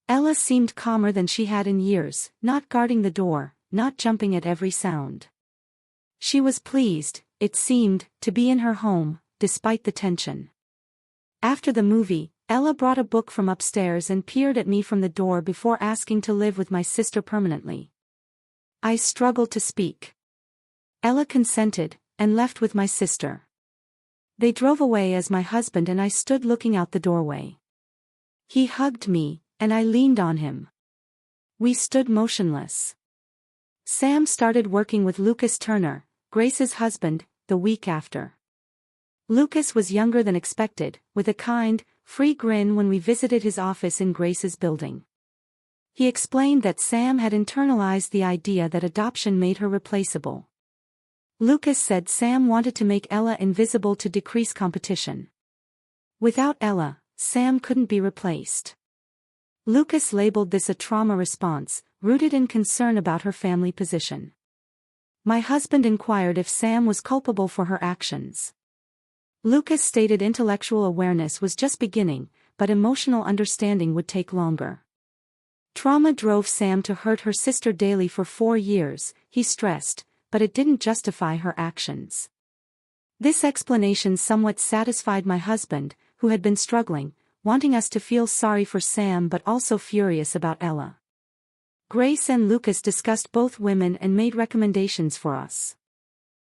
Ella seemed calmer than she had in years, not guarding the door, not jumping at every sound. She was pleased, it seemed, to be in her home, despite the tension. After the movie, Ella brought a book from upstairs and peered at me from the door before asking to live with my sister permanently. I struggled to speak. Ella consented, and left with my sister. They drove away as my husband and I stood looking out the doorway. He hugged me, and I leaned on him. We stood motionless. Sam started working with Lucas Turner, Grace's husband, the week after. Lucas was younger than expected, with a kind, free grin when we visited his office in Grace's building. He explained that Sam had internalized the idea that adoption made her replaceable. Lucas said Sam wanted to make Ella invisible to decrease competition. Without Ella, Sam couldn't be replaced. Lucas labeled this a trauma response, rooted in concern about her family position. My husband inquired if Sam was culpable for her actions. Lucas stated intellectual awareness was just beginning, but emotional understanding would take longer. Trauma drove Sam to hurt her sister daily for 4 years, he stressed, but it didn't justify her actions. This explanation somewhat satisfied my husband, who had been struggling, wanting us to feel sorry for Sam but also furious about Ella. Grace and Lucas discussed both women and made recommendations for us.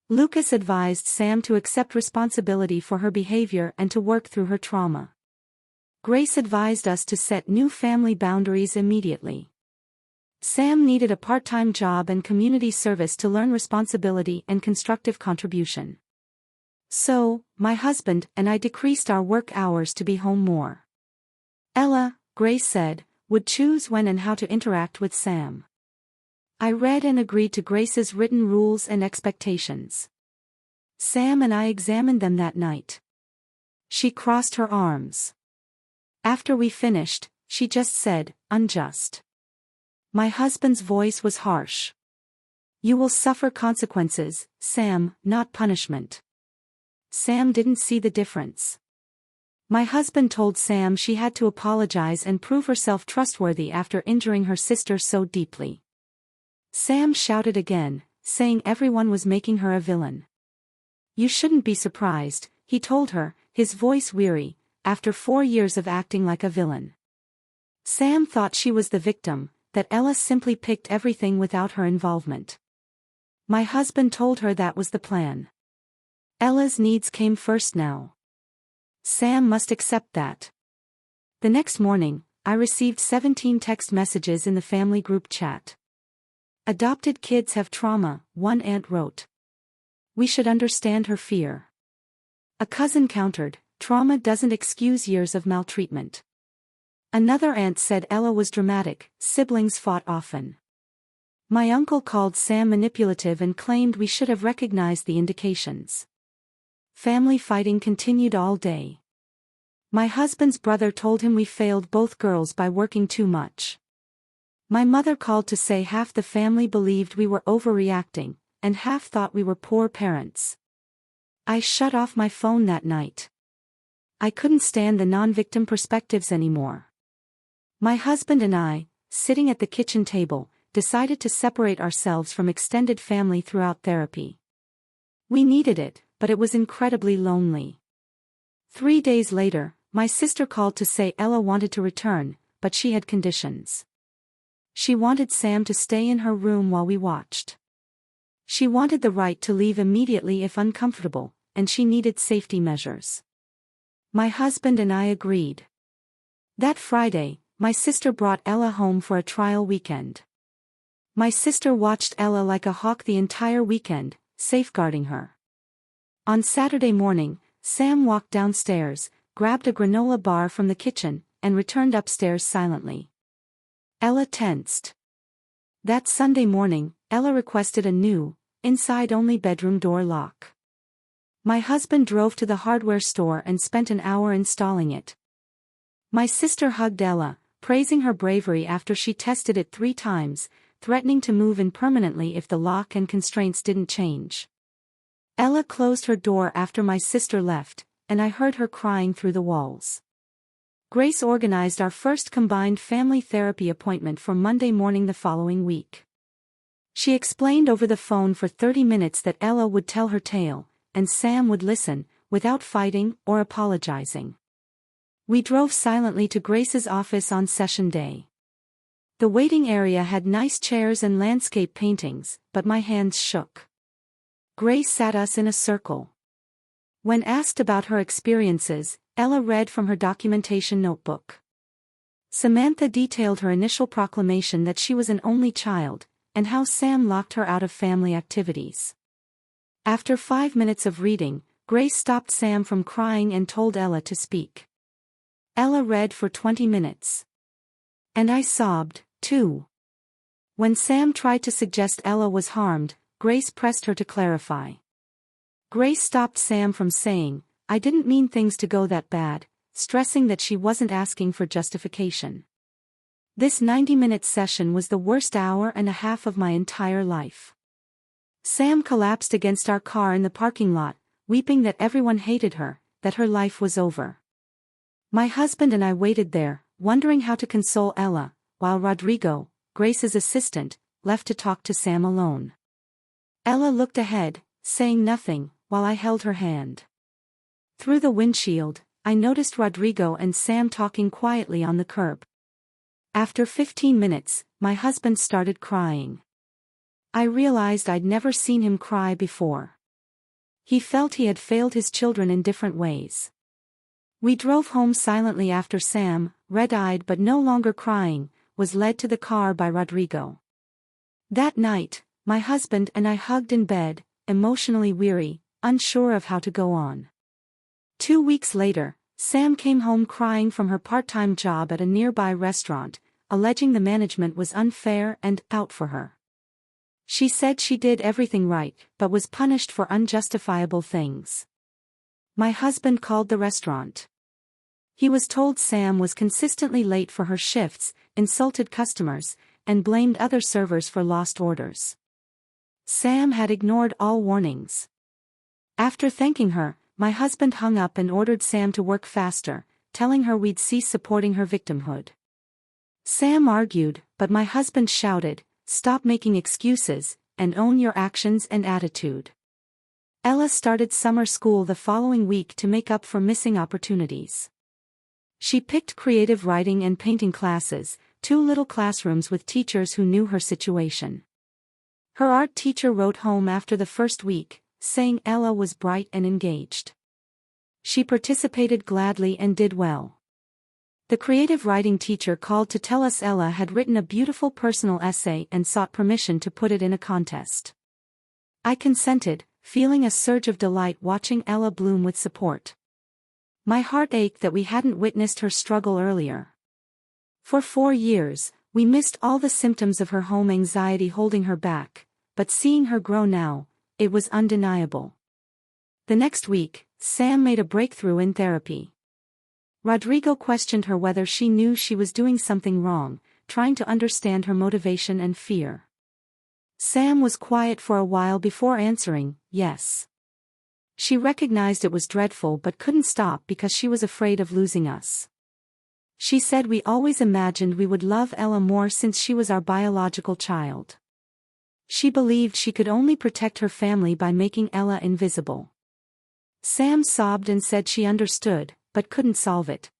Lucas advised Sam to accept responsibility for her behavior and to work through her trauma. Grace advised us to set new family boundaries immediately. Sam needed a part-time job and community service to learn responsibility and constructive contribution. So, my husband and I decreased our work hours to be home more. Ella, Grace said, would choose when and how to interact with Sam. I read and agreed to Grace's written rules and expectations. Sam and I examined them that night. She crossed her arms. After we finished, she just said, "Unjust." My husband's voice was harsh. "You will suffer consequences, Sam, not punishment." Sam didn't see the difference. My husband told Sam she had to apologize and prove herself trustworthy after injuring her sister so deeply. Sam shouted again, saying everyone was making her a villain. "You shouldn't be surprised," he told her, his voice weary, "after 4 years of acting like a villain." Sam thought she was the victim, that Ella simply picked everything without her involvement. My husband told her that was the plan. Ella's needs came first now. Sam must accept that. The next morning, I received 17 text messages in the family group chat. "Adopted kids have trauma," one aunt wrote. "We should understand her fear." A cousin countered, "Trauma doesn't excuse years of maltreatment." Another aunt said Ella was dramatic, siblings fought often. My uncle called Sam manipulative and claimed we should have recognized the indications. Family fighting continued all day. My husband's brother told him we failed both girls by working too much. My mother called to say half the family believed we were overreacting, and half thought we were poor parents. I shut off my phone that night. I couldn't stand the non-victim perspectives anymore. My husband and I, sitting at the kitchen table, decided to separate ourselves from extended family throughout therapy. We needed it, but it was incredibly lonely. 3 days later, my sister called to say Ella wanted to return, but she had conditions. She wanted Sam to stay in her room while we watched. She wanted the right to leave immediately if uncomfortable, and she needed safety measures. My husband and I agreed. That Friday, my sister brought Ella home for a trial weekend. My sister watched Ella like a hawk the entire weekend, safeguarding her. On Saturday morning, Sam walked downstairs, grabbed a granola bar from the kitchen, and returned upstairs silently. Ella tensed. That Sunday morning, Ella requested a new, inside-only bedroom door lock. My husband drove to the hardware store and spent an hour installing it. My sister hugged Ella, praising her bravery after she tested it 3 times, threatening to move in permanently if the lock and constraints didn't change. Ella closed her door after my sister left, and I heard her crying through the walls. Grace organized our first combined family therapy appointment for Monday morning the following week. She explained over the phone for 30 minutes that Ella would tell her tale, and Sam would listen, without fighting or apologizing. We drove silently to Grace's office on session day. The waiting area had nice chairs and landscape paintings, but my hands shook. Grace sat us in a circle. When asked about her experiences, Ella read from her documentation notebook. Samantha detailed her initial proclamation that she was an only child, and how Sam locked her out of family activities. After 5 minutes of reading, Grace stopped Sam from crying and told Ella to speak. Ella read for 20 minutes. And I sobbed, too. When Sam tried to suggest Ella was harmed, Grace pressed her to clarify. Grace stopped Sam from saying, "I didn't mean things to go that bad," stressing that she wasn't asking for justification. This 90-minute session was the worst hour and a half of my entire life. Sam collapsed against our car in the parking lot, weeping that everyone hated her, that her life was over. My husband and I waited there, wondering how to console Ella, while Rodrigo, Grace's assistant, left to talk to Sam alone. Ella looked ahead, saying nothing, while I held her hand. Through the windshield, I noticed Rodrigo and Sam talking quietly on the curb. After 15 minutes, my husband started crying. I realized I'd never seen him cry before. He felt he had failed his children in different ways. We drove home silently after Sam, red-eyed but no longer crying, was led to the car by Rodrigo. That night, my husband and I hugged in bed, emotionally weary, unsure of how to go on. 2 weeks later, Sam came home crying from her part-time job at a nearby restaurant, alleging the management was unfair and out for her. She said she did everything right, but was punished for unjustifiable things. My husband called the restaurant. He was told Sam was consistently late for her shifts, insulted customers, and blamed other servers for lost orders. Sam had ignored all warnings. After thanking her, my husband hung up and ordered Sam to work faster, telling her we'd cease supporting her victimhood. Sam argued, but my husband shouted, "Stop making excuses, and own your actions and attitude." Ella started summer school the following week to make up for missing opportunities. She picked creative writing and painting classes, 2 little classrooms with teachers who knew her situation. Her art teacher wrote home after the first week, saying Ella was bright and engaged. She participated gladly and did well. The creative writing teacher called to tell us Ella had written a beautiful personal essay and sought permission to put it in a contest. I consented, feeling a surge of delight watching Ella bloom with support. My heart ached that we hadn't witnessed her struggle earlier. For 4 years, we missed all the symptoms of her home anxiety holding her back, but seeing her grow now, it was undeniable. The next week, Sam made a breakthrough in therapy. Rodrigo questioned her whether she knew she was doing something wrong, trying to understand her motivation and fear. Sam was quiet for a while before answering, yes. She recognized it was dreadful but couldn't stop because she was afraid of losing us. She said we always imagined we would love Ella more since she was our biological child. She believed she could only protect her family by making Ella invisible. Sam sobbed and said she understood, but couldn't solve it.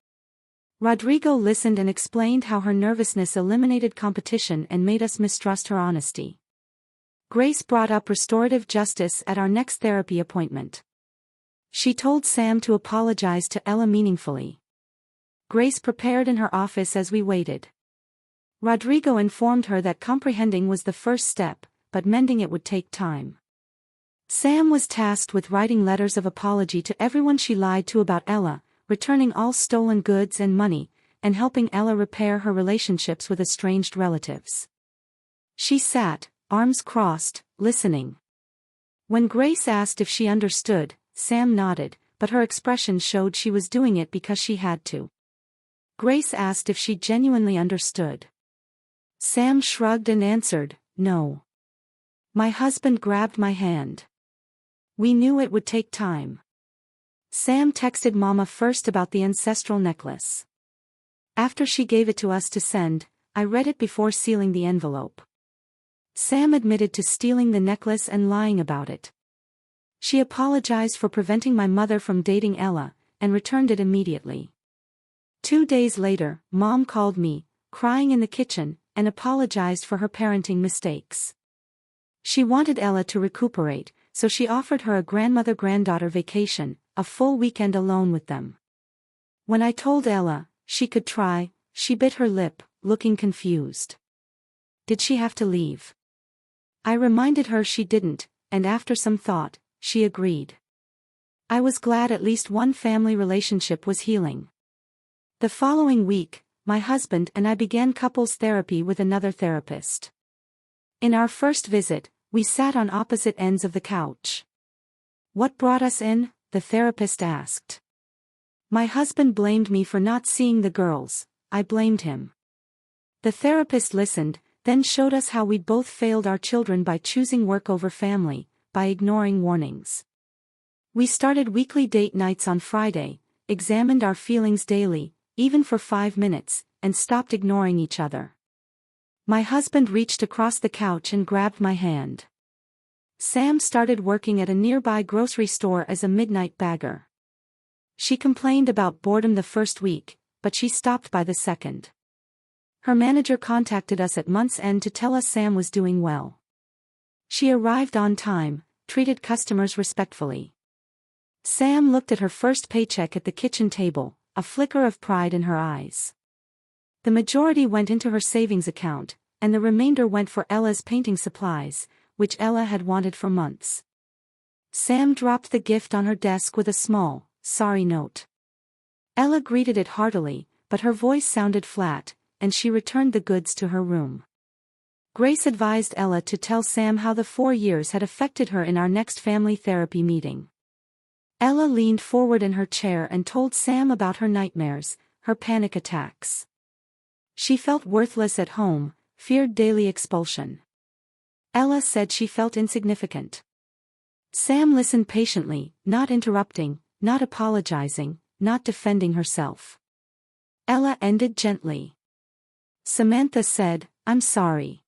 Rodrigo listened and explained how her nervousness eliminated competition and made us mistrust her honesty. Grace brought up restorative justice at our next therapy appointment. She told Sam to apologize to Ella meaningfully. Grace prepared in her office as we waited. Rodrigo informed her that comprehending was the first step, but mending it would take time. Sam was tasked with writing letters of apology to everyone she lied to about Ella, returning all stolen goods and money, and helping Ella repair her relationships with estranged relatives. She sat, arms crossed, listening. When Grace asked if she understood, Sam nodded, but her expression showed she was doing it because she had to. Grace asked if she genuinely understood. Sam shrugged and answered, "No." My husband grabbed my hand. We knew it would take time. Sam texted Mama first about the ancestral necklace. After she gave it to us to send, I read it before sealing the envelope. Sam admitted to stealing the necklace and lying about it. She apologized for preventing my mother from dating Ella, and returned it immediately. 2 days later, Mom called me, crying in the kitchen, and apologized for her parenting mistakes. She wanted Ella to recuperate, so she offered her a grandmother-granddaughter vacation, a full weekend alone with them. When I told Ella she could try, she bit her lip, looking confused. Did she have to leave? I reminded her she didn't, and after some thought, she agreed. I was glad at least one family relationship was healing. The following week, my husband and I began couples therapy with another therapist. In our first visit, we sat on opposite ends of the couch. "What brought us in?" the therapist asked. My husband blamed me for not seeing the girls, I blamed him. The therapist listened, then showed us how we'd both failed our children by choosing work over family, by ignoring warnings. We started weekly date nights on Friday, examined our feelings daily, even for 5 minutes, and stopped ignoring each other. My husband reached across the couch and grabbed my hand. Sam started working at a nearby grocery store as a midnight bagger. She complained about boredom the first week, but she stopped by the second. Her manager contacted us at month's end to tell us Sam was doing well. She arrived on time, treated customers respectfully. Sam looked at her first paycheck at the kitchen table, a flicker of pride in her eyes. The majority went into her savings account, and the remainder went for Ella's painting supplies, which Ella had wanted for months. Sam dropped the gift on her desk with a small, sorry note. Ella greeted it heartily, but her voice sounded flat, and she returned the goods to her room. Grace advised Ella to tell Sam how the 4 years had affected her in our next family therapy meeting. Ella leaned forward in her chair and told Sam about her nightmares, her panic attacks. She felt worthless at home, feared daily expulsion. Ella said she felt insignificant. Sam listened patiently, not interrupting, not apologizing, not defending herself. Ella ended gently. Samantha said, "I'm sorry."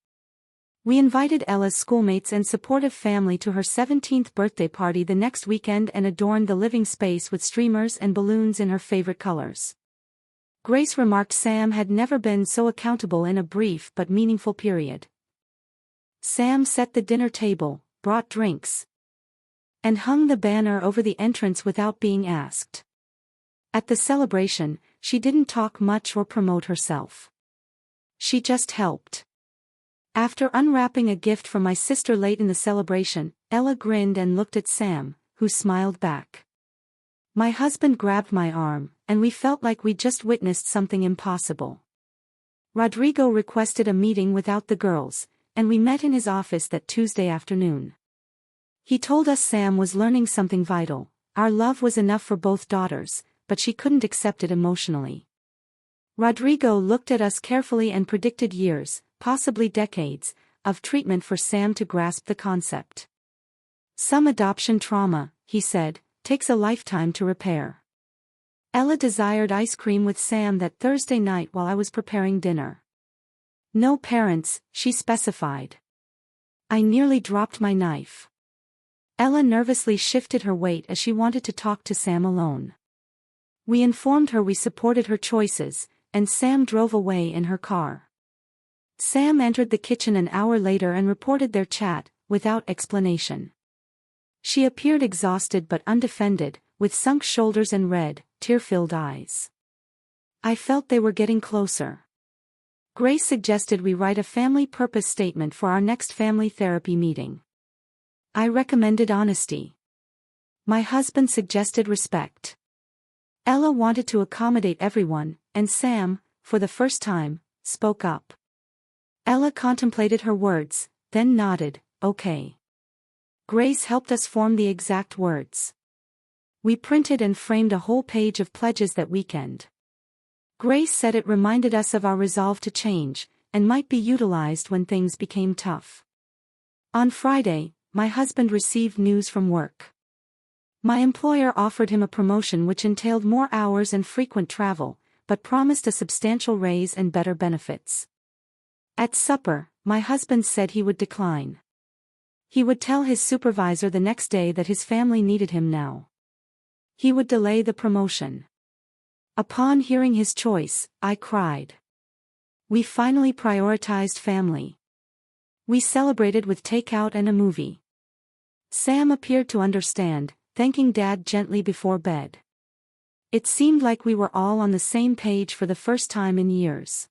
We invited Ella's schoolmates and supportive family to her 17th birthday party the next weekend and adorned the living space with streamers and balloons in her favorite colors. Grace remarked Sam had never been so accountable in a brief but meaningful period. Sam set the dinner table, brought drinks, and hung the banner over the entrance without being asked. At the celebration, she didn't talk much or promote herself. She just helped. After unwrapping a gift from my sister late in the celebration, Ella grinned and looked at Sam, who smiled back. My husband grabbed my arm, and we felt like we just witnessed something impossible. Rodrigo requested a meeting without the girls, and we met in his office that Tuesday afternoon. He told us Sam was learning something vital. Our love was enough for both daughters, but she couldn't accept it emotionally. Rodrigo looked at us carefully and predicted years, possibly decades, of treatment for Sam to grasp the concept. Some adoption trauma, he said, takes a lifetime to repair. Ella desired ice cream with Sam that Thursday night while I was preparing dinner. No parents, she specified. I nearly dropped my knife. Ella nervously shifted her weight as she wanted to talk to Sam alone. We informed her we supported her choices, and Sam drove away in her car. Sam entered the kitchen an hour later and reported their chat, without explanation. She appeared exhausted but undefended, with sunk shoulders and red, tear-filled eyes. I felt they were getting closer. Grace suggested we write a family purpose statement for our next family therapy meeting. I recommended honesty. My husband suggested respect. Ella wanted to accommodate everyone, and Sam, for the first time, spoke up. Ella contemplated her words, then nodded, "Okay." Grace helped us form the exact words. We printed and framed a whole page of pledges that weekend. Grace said it reminded us of our resolve to change, and might be utilized when things became tough. On Friday, my husband received news from work. My employer offered him a promotion which entailed more hours and frequent travel, but promised a substantial raise and better benefits. At supper, my husband said he would decline. He would tell his supervisor the next day that his family needed him now. He would delay the promotion. Upon hearing his choice, I cried. We finally prioritized family. We celebrated with takeout and a movie. Sam appeared to understand, thanking Dad gently before bed. It seemed like we were all on the same page for the first time in years.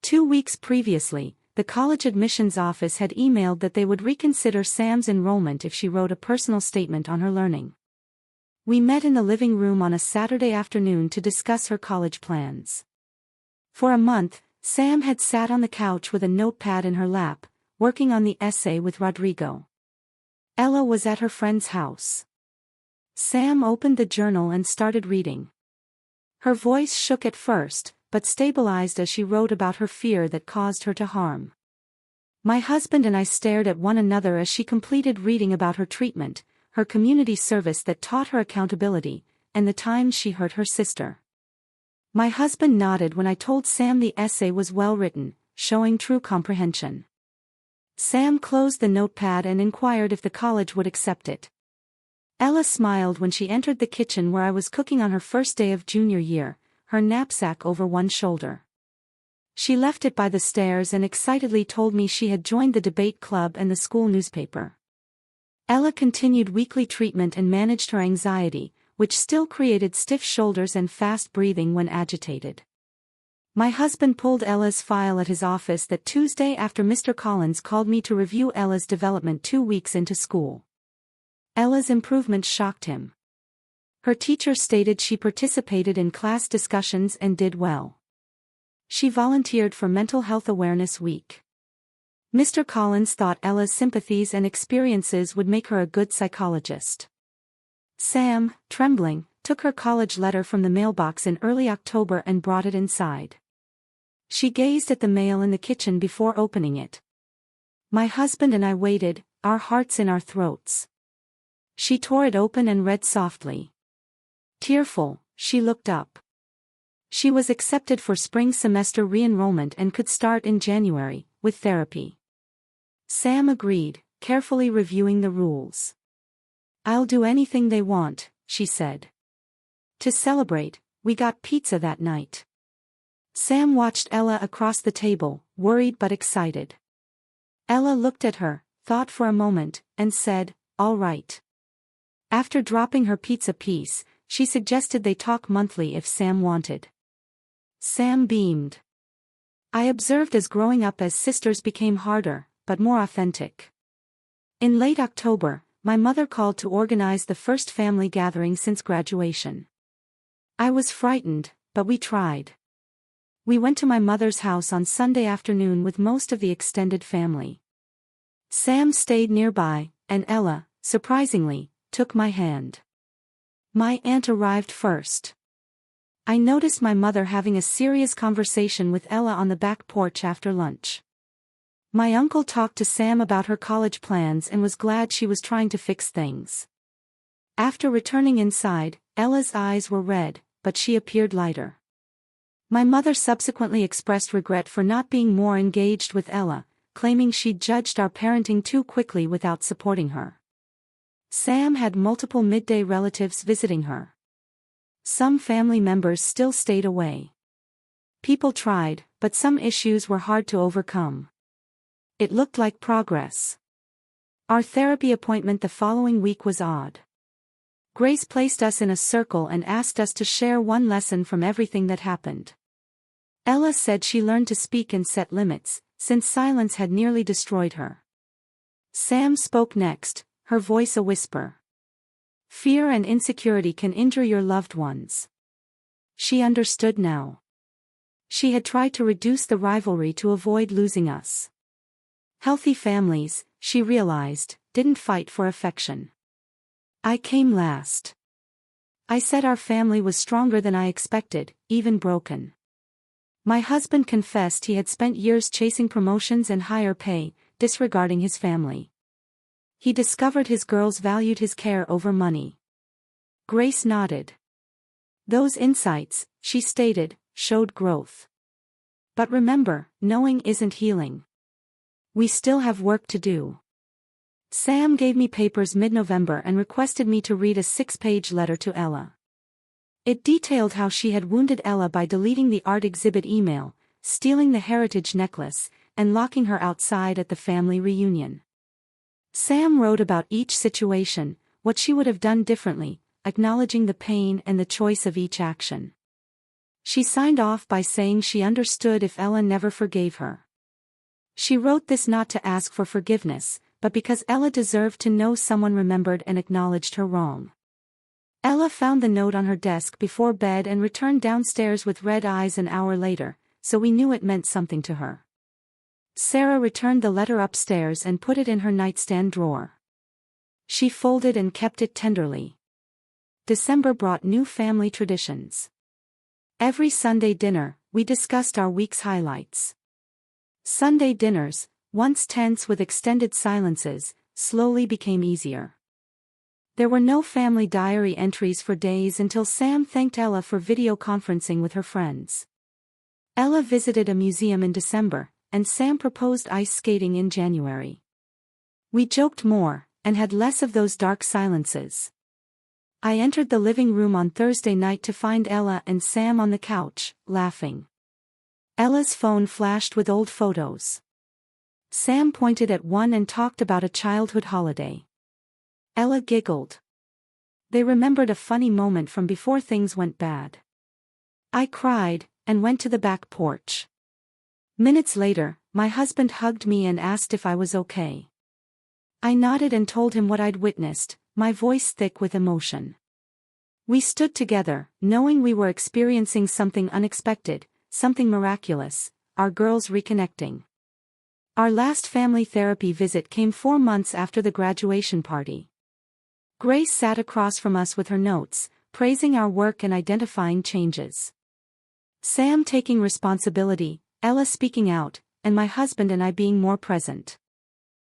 2 weeks previously, the college admissions office had emailed that they would reconsider Sam's enrollment if she wrote a personal statement on her learning. We met in the living room on a Saturday afternoon to discuss her college plans. For a month, Sam had sat on the couch with a notepad in her lap, working on the essay with Rodrigo. Ella was at her friend's house. Sam opened the journal and started reading. Her voice shook at first, but stabilized as she wrote about her fear that caused her to harm. My husband and I stared at one another as she completed reading about her treatment, her community service that taught her accountability, and the times she hurt her sister. My husband nodded when I told Sam the essay was well written, showing true comprehension. Sam closed the notepad and inquired if the college would accept it. Ella smiled when she entered the kitchen where I was cooking on her first day of junior year, her knapsack over one shoulder. She left it by the stairs and excitedly told me she had joined the debate club and the school newspaper. Ella continued weekly treatment and managed her anxiety, which still created stiff shoulders and fast breathing when agitated. My husband pulled Ella's file at his office that Tuesday after Mr. Collins called me to review Ella's development 2 weeks into school. Ella's improvement shocked him. Her teacher stated she participated in class discussions and did well. She volunteered for Mental Health Awareness Week. Mr. Collins thought Ella's sympathies and experiences would make her a good psychologist. Sam, trembling, took her college letter from the mailbox in early October and brought it inside. She gazed at the mail in the kitchen before opening it. My husband and I waited, our hearts in our throats. She tore it open and read softly. Tearful, she looked up. She was accepted for spring semester re-enrollment and could start in January, with therapy. Sam agreed, carefully reviewing the rules. I'll do anything they want, she said. To celebrate, we got pizza that night. Sam watched Ella across the table, worried but excited. Ella looked at her, thought for a moment, and said, "All right." After dropping her pizza piece, she suggested they talk monthly if Sam wanted. Sam beamed. I observed as growing up as sisters became harder, but more authentic. In late October, my mother called to organize the first family gathering since graduation. I was frightened, but we tried. We went to my mother's house on Sunday afternoon with most of the extended family. Sam stayed nearby, and Ella, surprisingly, took my hand. My aunt arrived first. I noticed my mother having a serious conversation with Ella on the back porch after lunch. My uncle talked to Sam about her college plans and was glad she was trying to fix things. After returning inside, Ella's eyes were red, but she appeared lighter. My mother subsequently expressed regret for not being more engaged with Ella, claiming she'd judged our parenting too quickly without supporting her. Sam had multiple midday relatives visiting her. Some family members still stayed away. People tried, but some issues were hard to overcome. It looked like progress. Our therapy appointment the following week was odd. Grace placed us in a circle and asked us to share one lesson from everything that happened. Ella said she learned to speak and set limits, since silence had nearly destroyed her. Sam spoke next, her voice a whisper. Fear and insecurity can injure your loved ones. She understood now. She had tried to reduce the rivalry to avoid losing us. Healthy families, she realized, didn't fight for affection. I came last. I said our family was stronger than I expected, even broken. My husband confessed he had spent years chasing promotions and higher pay, disregarding his family. He discovered his girls valued his care over money. Grace nodded. Those insights, she stated, showed growth. But remember, knowing isn't healing. We still have work to do. Sam gave me papers mid-November and requested me to read a 6-page letter to Ella. It detailed how she had wounded Ella by deleting the art exhibit email, stealing the heritage necklace, and locking her outside at the family reunion. Sam wrote about each situation, what she would have done differently, acknowledging the pain and the choice of each action. She signed off by saying she understood if Ella never forgave her. She wrote this not to ask for forgiveness, but because Ella deserved to know someone remembered and acknowledged her wrong. Ella found the note on her desk before bed and returned downstairs with red eyes an hour later, so we knew it meant something to her. Sarah returned the letter upstairs and put it in her nightstand drawer. She folded and kept it tenderly. December brought new family traditions. Every Sunday dinner, we discussed our week's highlights. Sunday dinners, once tense with extended silences, slowly became easier. There were no family diary entries for days until Sam thanked Ella for video conferencing with her friends. Ella visited a museum in December, and Sam proposed ice skating in January. We joked more, and had less of those dark silences. I entered the living room on Thursday night to find Ella and Sam on the couch, laughing. Ella's phone flashed with old photos. Sam pointed at one and talked about a childhood holiday. Ella giggled. They remembered a funny moment from before things went bad. I cried, and went to the back porch. Minutes later, my husband hugged me and asked if I was okay. I nodded and told him what I'd witnessed, my voice thick with emotion. We stood together, knowing we were experiencing something unexpected, something miraculous, our girls reconnecting. Our last family therapy visit came 4 months after the graduation party. Grace sat across from us with her notes, praising our work and identifying changes. Sam taking responsibility, Ella speaking out, and my husband and I being more present.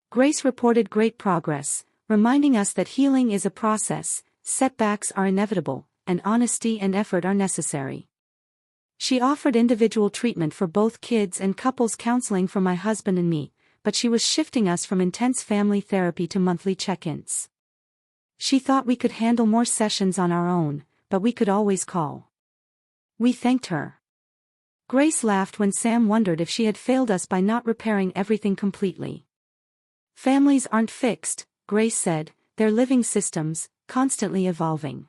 Grace reported great progress, reminding us that healing is a process, setbacks are inevitable, and honesty and effort are necessary. She offered individual treatment for both kids and couples counseling for my husband and me, but she was shifting us from intense family therapy to monthly check-ins. She thought we could handle more sessions on our own, but we could always call. We thanked her. Grace laughed when Sam wondered if she had failed us by not repairing everything completely. Families aren't fixed, Grace said, they're living systems, constantly evolving.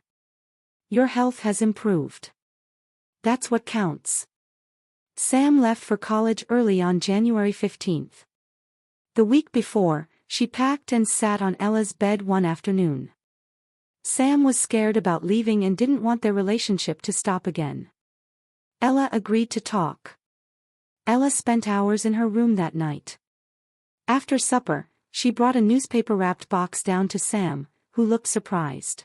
Your health has improved. That's what counts. Sam left for college early on January 15th. The week before, she packed and sat on Ella's bed one afternoon. Sam was scared about leaving and didn't want their relationship to stop again. Ella agreed to talk. Ella spent hours in her room that night. After supper, she brought a newspaper-wrapped box down to Sam, who looked surprised.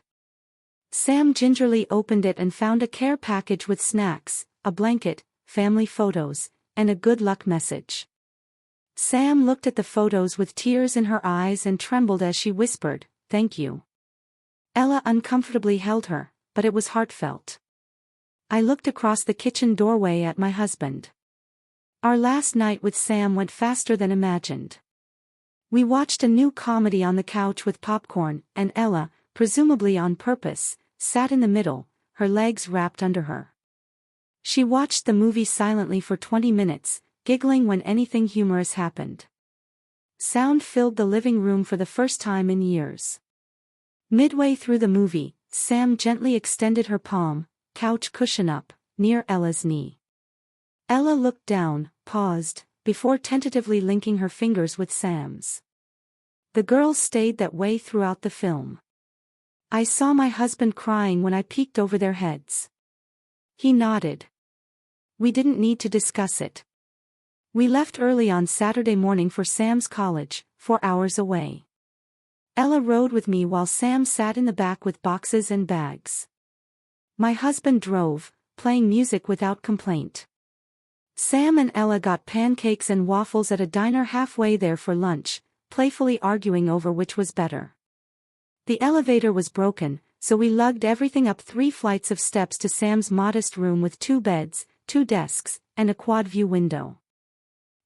Sam gingerly opened it and found a care package with snacks, a blanket, family photos, and a good luck message. Sam looked at the photos with tears in her eyes and trembled as she whispered, "Thank you." Ella uncomfortably held her, but it was heartfelt. I looked across the kitchen doorway at my husband. Our last night with Sam went faster than imagined. We watched a new comedy on the couch with popcorn, and Ella, presumably on purpose, sat in the middle, her legs wrapped under her. She watched the movie silently for 20 minutes, giggling when anything humorous happened. Sound filled the living room for the first time in years. Midway through the movie, Sam gently extended her palm, couch cushion up, near Ella's knee. Ella looked down, paused, before tentatively linking her fingers with Sam's. The girls stayed that way throughout the film. I saw my husband crying when I peeked over their heads. He nodded. We didn't need to discuss it. We left early on Saturday morning for Sam's college, 4 hours away. Ella rode with me while Sam sat in the back with boxes and bags. My husband drove, playing music without complaint. Sam and Ella got pancakes and waffles at a diner halfway there for lunch, playfully arguing over which was better. The elevator was broken, so we lugged everything up 3 flights of steps to Sam's modest room with 2 beds, 2 desks, and a quad-view window.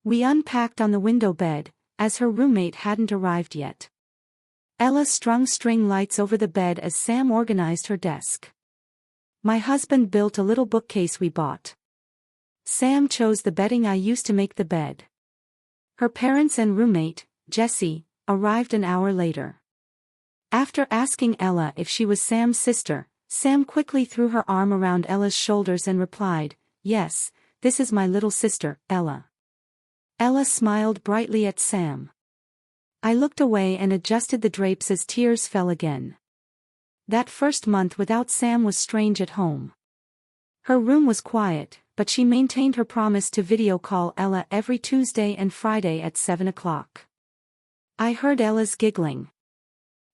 We unpacked on the window bed, as her roommate hadn't arrived yet. Ella strung string lights over the bed as Sam organized her desk. My husband built a little bookcase we bought. Sam chose the bedding I used to make the bed. Her parents and roommate, Jessie, arrived an hour later. After asking Ella if she was Sam's sister, Sam quickly threw her arm around Ella's shoulders and replied, "Yes, this is my little sister, Ella." Ella smiled brightly at Sam. I looked away and adjusted the drapes as tears fell again. That first month without Sam was strange at home. Her room was quiet, but she maintained her promise to video call Ella every Tuesday and Friday at 7 o'clock. I heard Ella's giggling.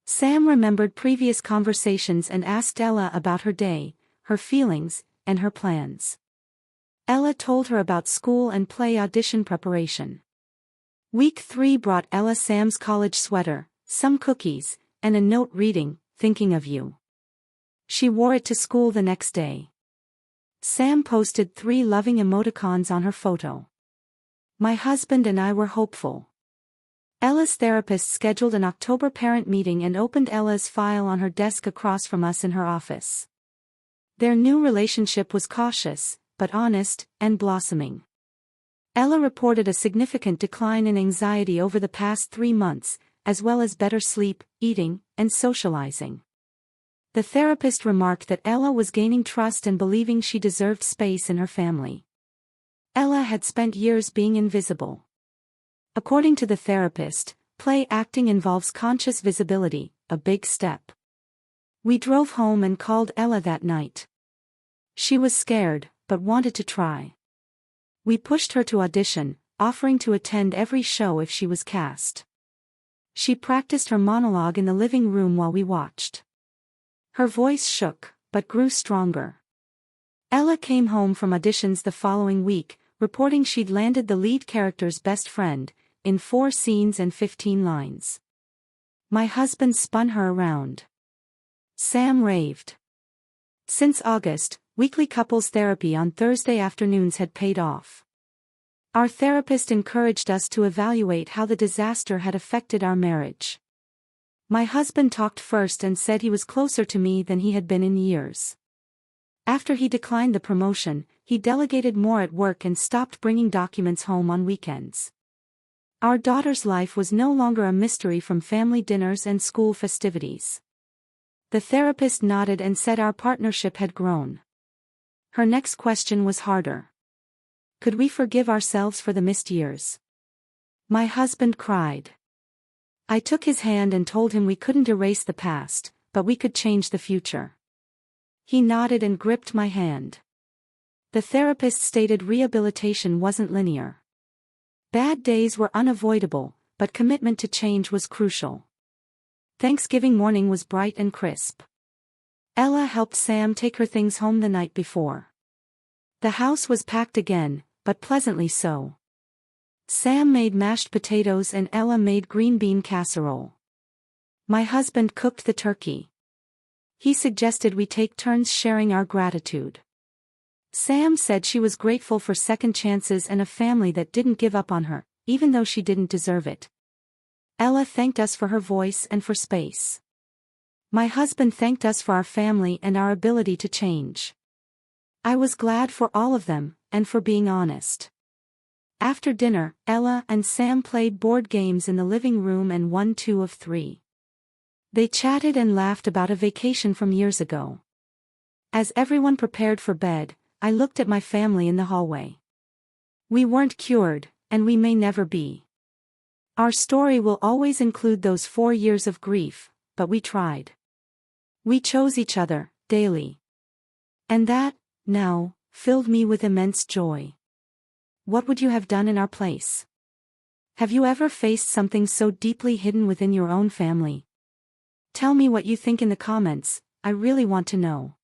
Sam remembered previous conversations and asked Ella about her day, her feelings, and her plans. Ella told her about school and play audition preparation. Week 3 brought Ella Sam's college sweater, some cookies, and a note reading, "Thinking of you." She wore it to school the next day. Sam posted 3 loving emoticons on her photo. My husband and I were hopeful. Ella's therapist scheduled an October parent meeting and opened Ella's file on her desk across from us in her office. Their new relationship was cautious, but honest, and blossoming. Ella reported a significant decline in anxiety over the past 3 months, as well as better sleep, eating, and socializing. The therapist remarked that Ella was gaining trust and believing she deserved space in her family. Ella had spent years being invisible. According to the therapist, play acting involves conscious visibility, a big step. We drove home and called Ella that night. She was scared, but wanted to try. We pushed her to audition, offering to attend every show if she was cast. She practiced her monologue in the living room while we watched. Her voice shook, but grew stronger. Ella came home from auditions the following week, reporting she'd landed the lead character's best friend, in 4 scenes and 15 lines. My husband spun her around. Sam raved. Since August, weekly couples therapy on Thursday afternoons had paid off. Our therapist encouraged us to evaluate how the disaster had affected our marriage. My husband talked first and said he was closer to me than he had been in years. After he declined the promotion, he delegated more at work and stopped bringing documents home on weekends. Our daughter's life was no longer a mystery from family dinners and school festivities. The therapist nodded and said our partnership had grown. Her next question was harder. Could we forgive ourselves for the missed years? My husband cried. I took his hand and told him we couldn't erase the past, but we could change the future. He nodded and gripped my hand. The therapist stated rehabilitation wasn't linear. Bad days were unavoidable, but commitment to change was crucial. Thanksgiving morning was bright and crisp. Ella helped Sam take her things home the night before. The house was packed again, but pleasantly so. Sam made mashed potatoes and Ella made green bean casserole. My husband cooked the turkey. He suggested we take turns sharing our gratitude. Sam said she was grateful for second chances and a family that didn't give up on her, even though she didn't deserve it. Ella thanked us for her voice and for space. My husband thanked us for our family and our ability to change. I was glad for all of them, and for being honest. After dinner, Ella and Sam played board games in the living room and won 2 of 3. They chatted and laughed about a vacation from years ago. As everyone prepared for bed, I looked at my family in the hallway. We weren't cured, and we may never be. Our story will always include those 4 years of grief, but we tried. We chose each other, daily. And that, now, filled me with immense joy. What would you have done in our place? Have you ever faced something so deeply hidden within your own family? Tell me what you think in the comments, I really want to know.